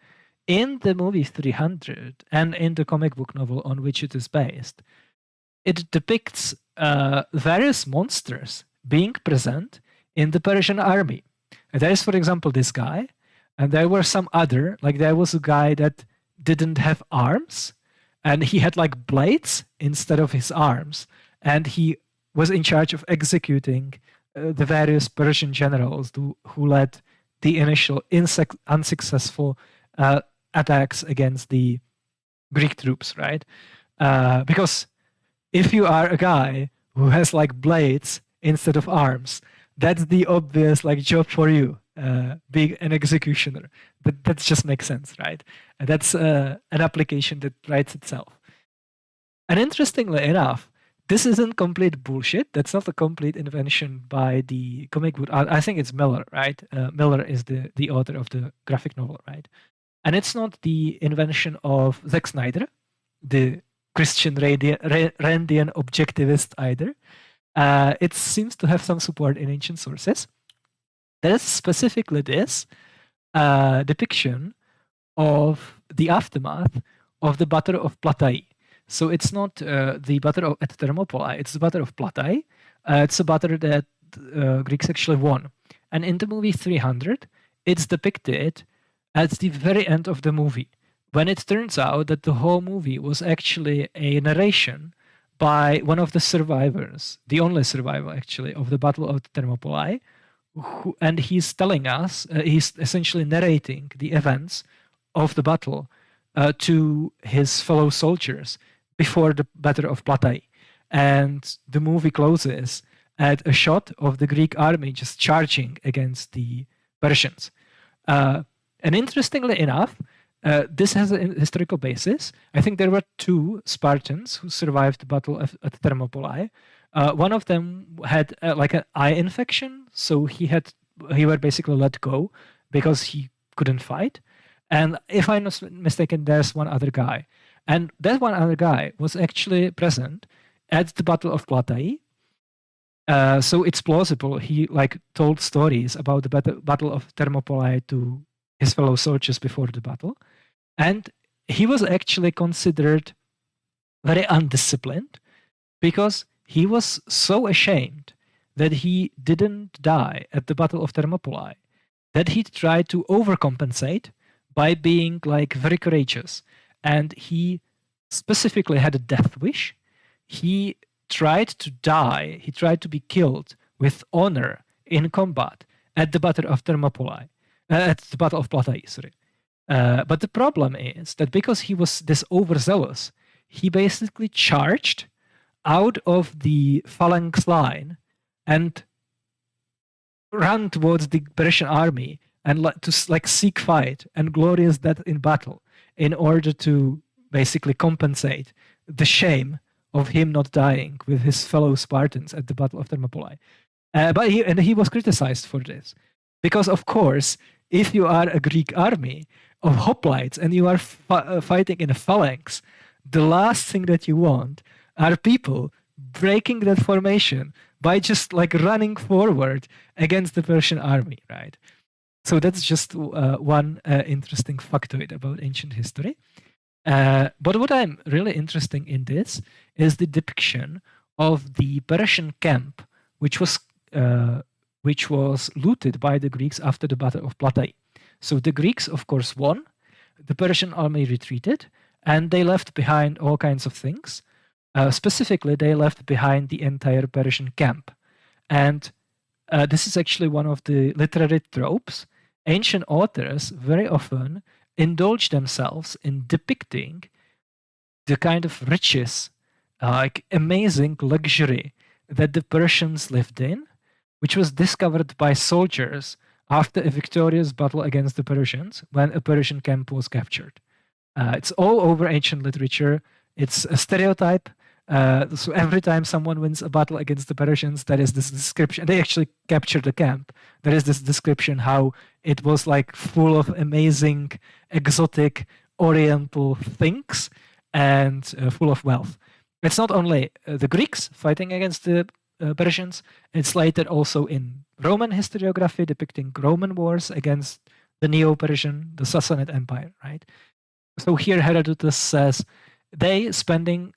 in the movie 300 and in the comic book novel on which it is based, it depicts various monsters being present in the Persian army. And there is, for example, this guy, and there were some other, like there was a guy that didn't have arms, and he had like blades instead of his arms, and he was in charge of executing the various Persian generals who led the initial unsuccessful attacks against the Greek troops, right? Because if you are a guy who has like blades instead of arms, that's the obvious like job for you, being an executioner. That just makes sense, right? And that's an application that writes itself. And interestingly enough, this isn't complete bullshit. That's not a complete invention by the comic book. I think it's Miller, right? Miller is the author of the graphic novel, right? And it's not the invention of Zack Snyder, the Christian Randian objectivist either. It seems to have some support in ancient sources. There is specifically this depiction of the aftermath of the Battle of Platae. So it's not the battle at Thermopylae, it's the Battle of Platae. It's a battle that Greeks actually won. And in the movie 300, it's depicted at the very end of the movie, when it turns out that the whole movie was actually a narration by one of the survivors, the only survivor actually, of the Battle of Thermopylae. And he's telling us, he's essentially narrating the events of the battle to his fellow soldiers before the Battle of Platae. And the movie closes at a shot of the Greek army just charging against the Persians. And interestingly enough, this has a historical basis. I think there were 2 Spartans who survived the battle at Thermopylae. One of them had like an eye infection, so he were basically let go because he couldn't fight. And if I'm not mistaken, there's one other guy. And that one other guy was actually present at the Battle of Platae. So it's plausible he like told stories about the Battle of Thermopylae to his fellow soldiers before the battle. And he was actually considered very undisciplined because he was so ashamed that he didn't die at the Battle of Thermopylae that he tried to overcompensate by being like very courageous. And he specifically had a death wish. He tried to die, he tried to be killed with honor in combat at the Battle of Thermopylae, at the Battle of Platae, sorry. But the problem is that because he was this overzealous, he basically charged out of the phalanx line and ran towards the Persian army and to like seek fight and glorious death in battle in order to basically compensate the shame of him not dying with his fellow Spartans at the Battle of Thermopylae. But he was criticized for this. Because, of course, if you are a Greek army of hoplites and you are fighting in a phalanx, the last thing that you want are people breaking that formation by just like running forward against the Persian army, right? So that's just one interesting factoid about ancient history. But what I'm really interested in this is the depiction of the Persian camp, which was looted by the Greeks after the Battle of Platae. So the Greeks, of course, won. The Persian army retreated, and they left behind all kinds of things. Specifically, they left behind the entire Persian camp. And this is actually one of the literary tropes. Ancient authors very often indulge themselves in depicting the kind of riches, like amazing luxury that the Persians lived in, which was discovered by soldiers after a victorious battle against the Persians when a Persian camp was captured. It's all over ancient literature. It's a stereotype. So every time someone wins a battle against the Persians, there is this description. They actually captured the camp. There is this description how it was like full of amazing, exotic, oriental things and full of wealth. It's not only the Greeks fighting against the Persians, it's later also in Roman historiography depicting Roman wars against the Neo-Persian, the Sassanid Empire, right? So here Herodotus says, they, spreading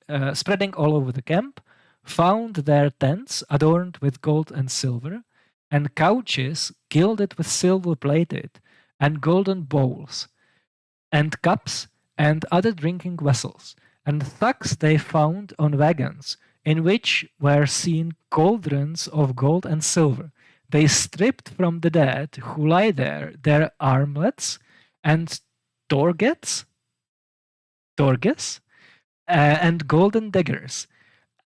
all over the camp, found their tents adorned with gold and silver, and couches gilded with silver plated, and golden bowls, and cups, and other drinking vessels. And thus they found on wagons, in which were seen cauldrons of gold and silver. They stripped from the dead who lie there their armlets and torges, and golden daggers.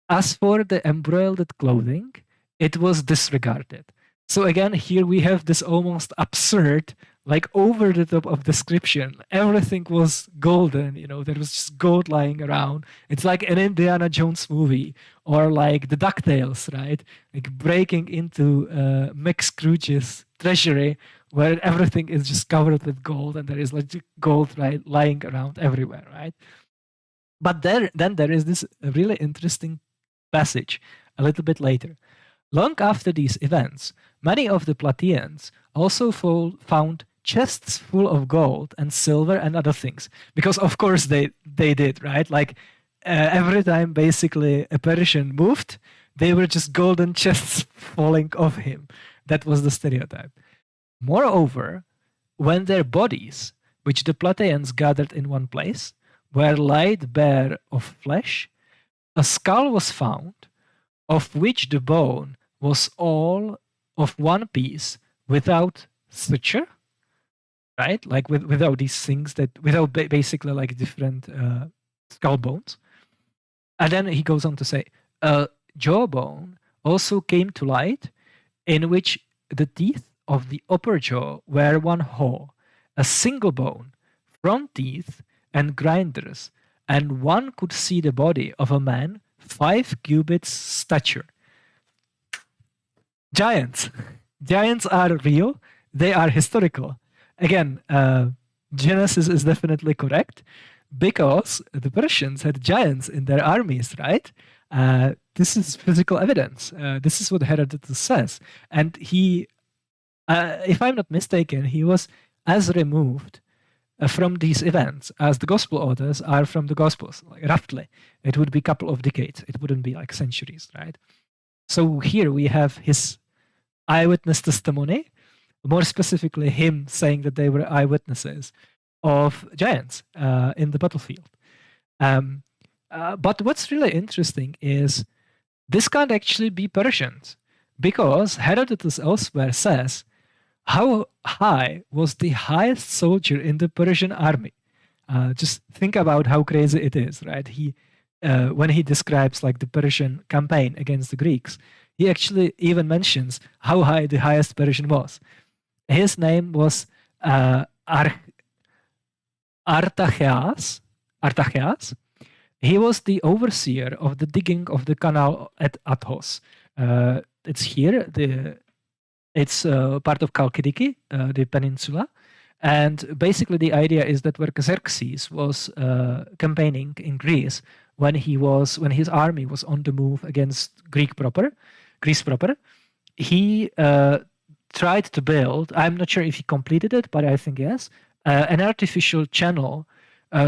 As for the embroidered clothing, it was disregarded. So again, here we have this almost absurd, like over the top of description. Everything was golden, there was just gold lying around. It's like an Indiana Jones movie or like the DuckTales, right? Like breaking into Max Scrooge's treasury where everything is just covered with gold and there is like gold lying around everywhere, right? But then there is this really interesting passage a little bit later. Long after these events, many of the Plataeans also found chests full of gold and silver and other things. Because of course they did, right? Like every time basically a Persian moved, they were just golden chests falling off him. That was the stereotype. Moreover, when their bodies, which the Plataeans gathered in one place, were laid bare of flesh, a skull was found, of which the bone was all of one piece without suture, right? Like without these things without basically like different skull bones. And then he goes on to say, a jawbone also came to light, in which the teeth of the upper jaw were one whole, a single bone, front teeth, and grinders, and one could see the body of a man 5 cubits stature. Giants. Giants are real. They are historical. Again, Genesis is definitely correct because the Persians had giants in their armies, right? This is physical evidence. This is what Herodotus says. And he, if I'm not mistaken, he was as removed from these events as the gospel authors are from the gospels, like roughly. It would be a couple of decades. It wouldn't be like centuries, right? So here we have his eyewitness testimony, more specifically him saying that they were eyewitnesses of giants in the battlefield. But what's really interesting is this can't actually be Persians, because Herodotus elsewhere says, how high was the highest soldier in the Persian army? Just think about how crazy it is, right? He, when he describes like the Persian campaign against the Greeks, he actually even mentions how high the highest Persian was. His name was Artacheas, He was the overseer of the digging of the canal at Athos. It's here. It's part of Chalkidiki, the peninsula. And basically the idea is that where Xerxes was campaigning in Greece, when his army was on the move against Greece proper, he tried to build, I'm not sure if he completed it, but I think yes, an artificial channel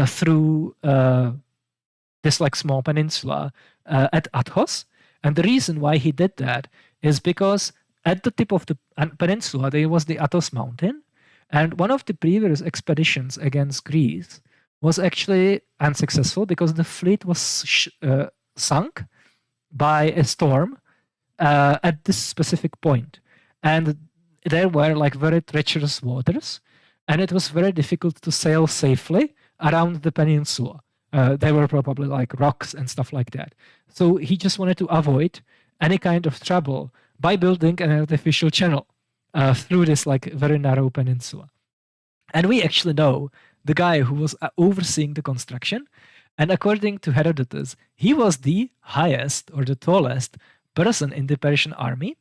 through this like small peninsula at Athos. And the reason why he did that is because at the tip of the peninsula there was the Athos mountain, and one of the previous expeditions against Greece was actually unsuccessful because the fleet was sunk by a storm at this specific point. And there were like very treacherous waters, and it was very difficult to sail safely around the peninsula. There were probably like rocks and stuff like that. So he just wanted to avoid any kind of trouble by building an artificial channel through this like very narrow peninsula. And we actually know the guy who was overseeing the construction. And according to Herodotus, he was the highest or the tallest person in the Persian army.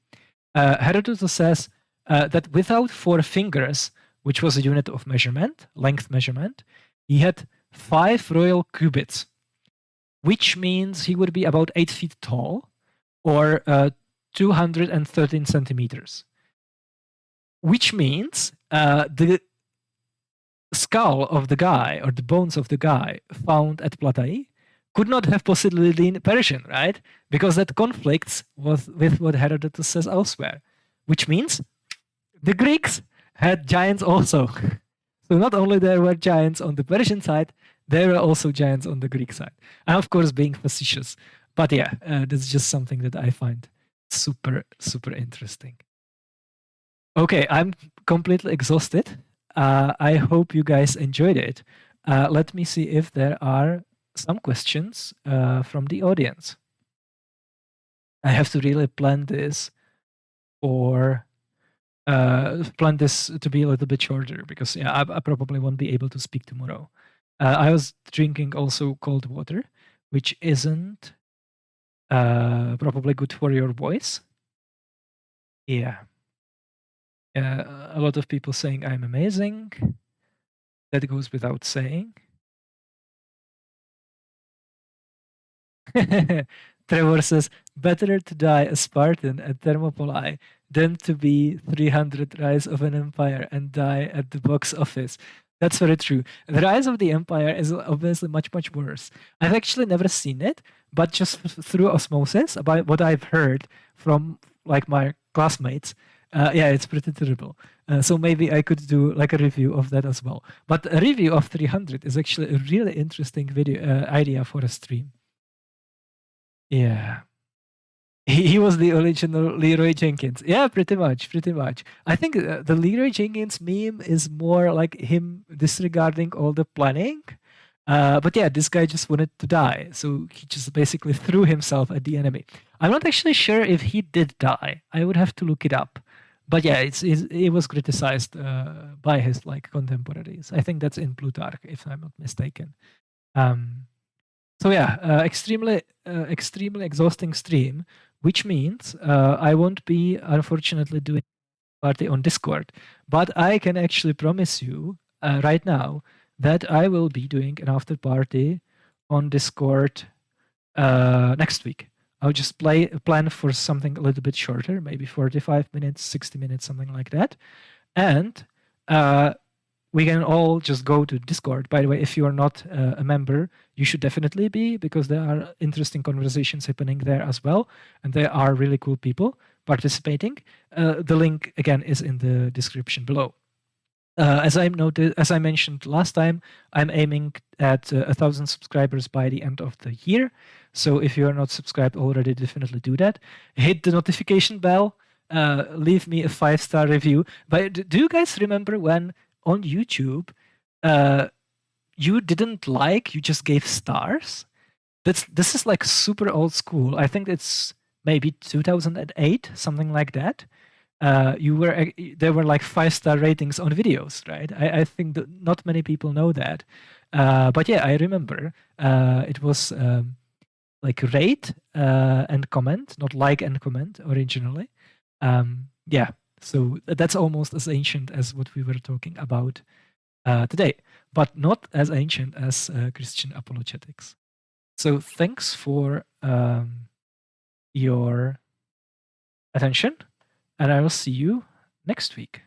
Herodotus says that without 4 fingers, which was a unit of measurement, length measurement, he had 5 royal cubits, which means he would be about 8 feet tall or 213 centimeters, which means the skull of the guy or the bones of the guy found at Platae could not have possibly been Persian, right? Because that conflicts with what Herodotus says elsewhere, which means the Greeks had giants also. So not only there were giants on the Persian side, there were also giants on the Greek side. I'm of course being facetious, but yeah, this is just something that I find super, super interesting. Okay, I'm completely exhausted. I hope you guys enjoyed it. Let me see if there are some questions from the audience. I have to really plan this to be a little bit shorter because yeah, I probably won't be able to speak tomorrow. I was drinking also cold water, which isn't probably good for your voice. Yeah. A lot of people saying I'm amazing. That goes without saying. Trevor says, better to die a Spartan at Thermopylae than to be 300 Rise of an Empire and die at the box office. That's very true. The Rise of the Empire is obviously much, much worse. I've actually never seen it, but just through osmosis, about what I've heard from like my classmates, yeah, it's pretty terrible. So maybe I could do like a review of that as well. But a review of 300 is actually a really interesting video idea for a stream. Yeah. He was the original Leroy Jenkins. Yeah, pretty much. I think the Leroy Jenkins meme is more like him disregarding all the planning. But yeah, this guy just wanted to die. So he just basically threw himself at the enemy. I'm not actually sure if he did die. I would have to look it up. But yeah, it was criticized by his like contemporaries. I think that's in Plutarch, if I'm not mistaken. So yeah, extremely exhausting stream, which means I won't be unfortunately doing party on Discord, but I can actually promise you right now that I will be doing an after party on Discord next week. I'll just plan for something a little bit shorter, maybe 45 minutes, 60 minutes, something like that. And we can all just go to Discord. By the way, if you are not a member, you should definitely be, because there are interesting conversations happening there as well. And there are really cool people participating. The link, again, is in the description below. As I mentioned last time, I'm aiming at 1,000 subscribers by the end of the year. So if you are not subscribed already, definitely do that. Hit the notification bell. Leave me a 5-star review. But do you guys remember when on YouTube you didn't like, you just gave stars? This is like super old school. I think it's maybe 2008, something like that. There were like 5-star ratings on videos, right? I think that not many people know that. But yeah, I remember it was like rate and comment, not like and comment originally. Yeah, so that's almost as ancient as what we were talking about today, but not as ancient as Christian apologetics. So thanks for your attention, and I will see you next week.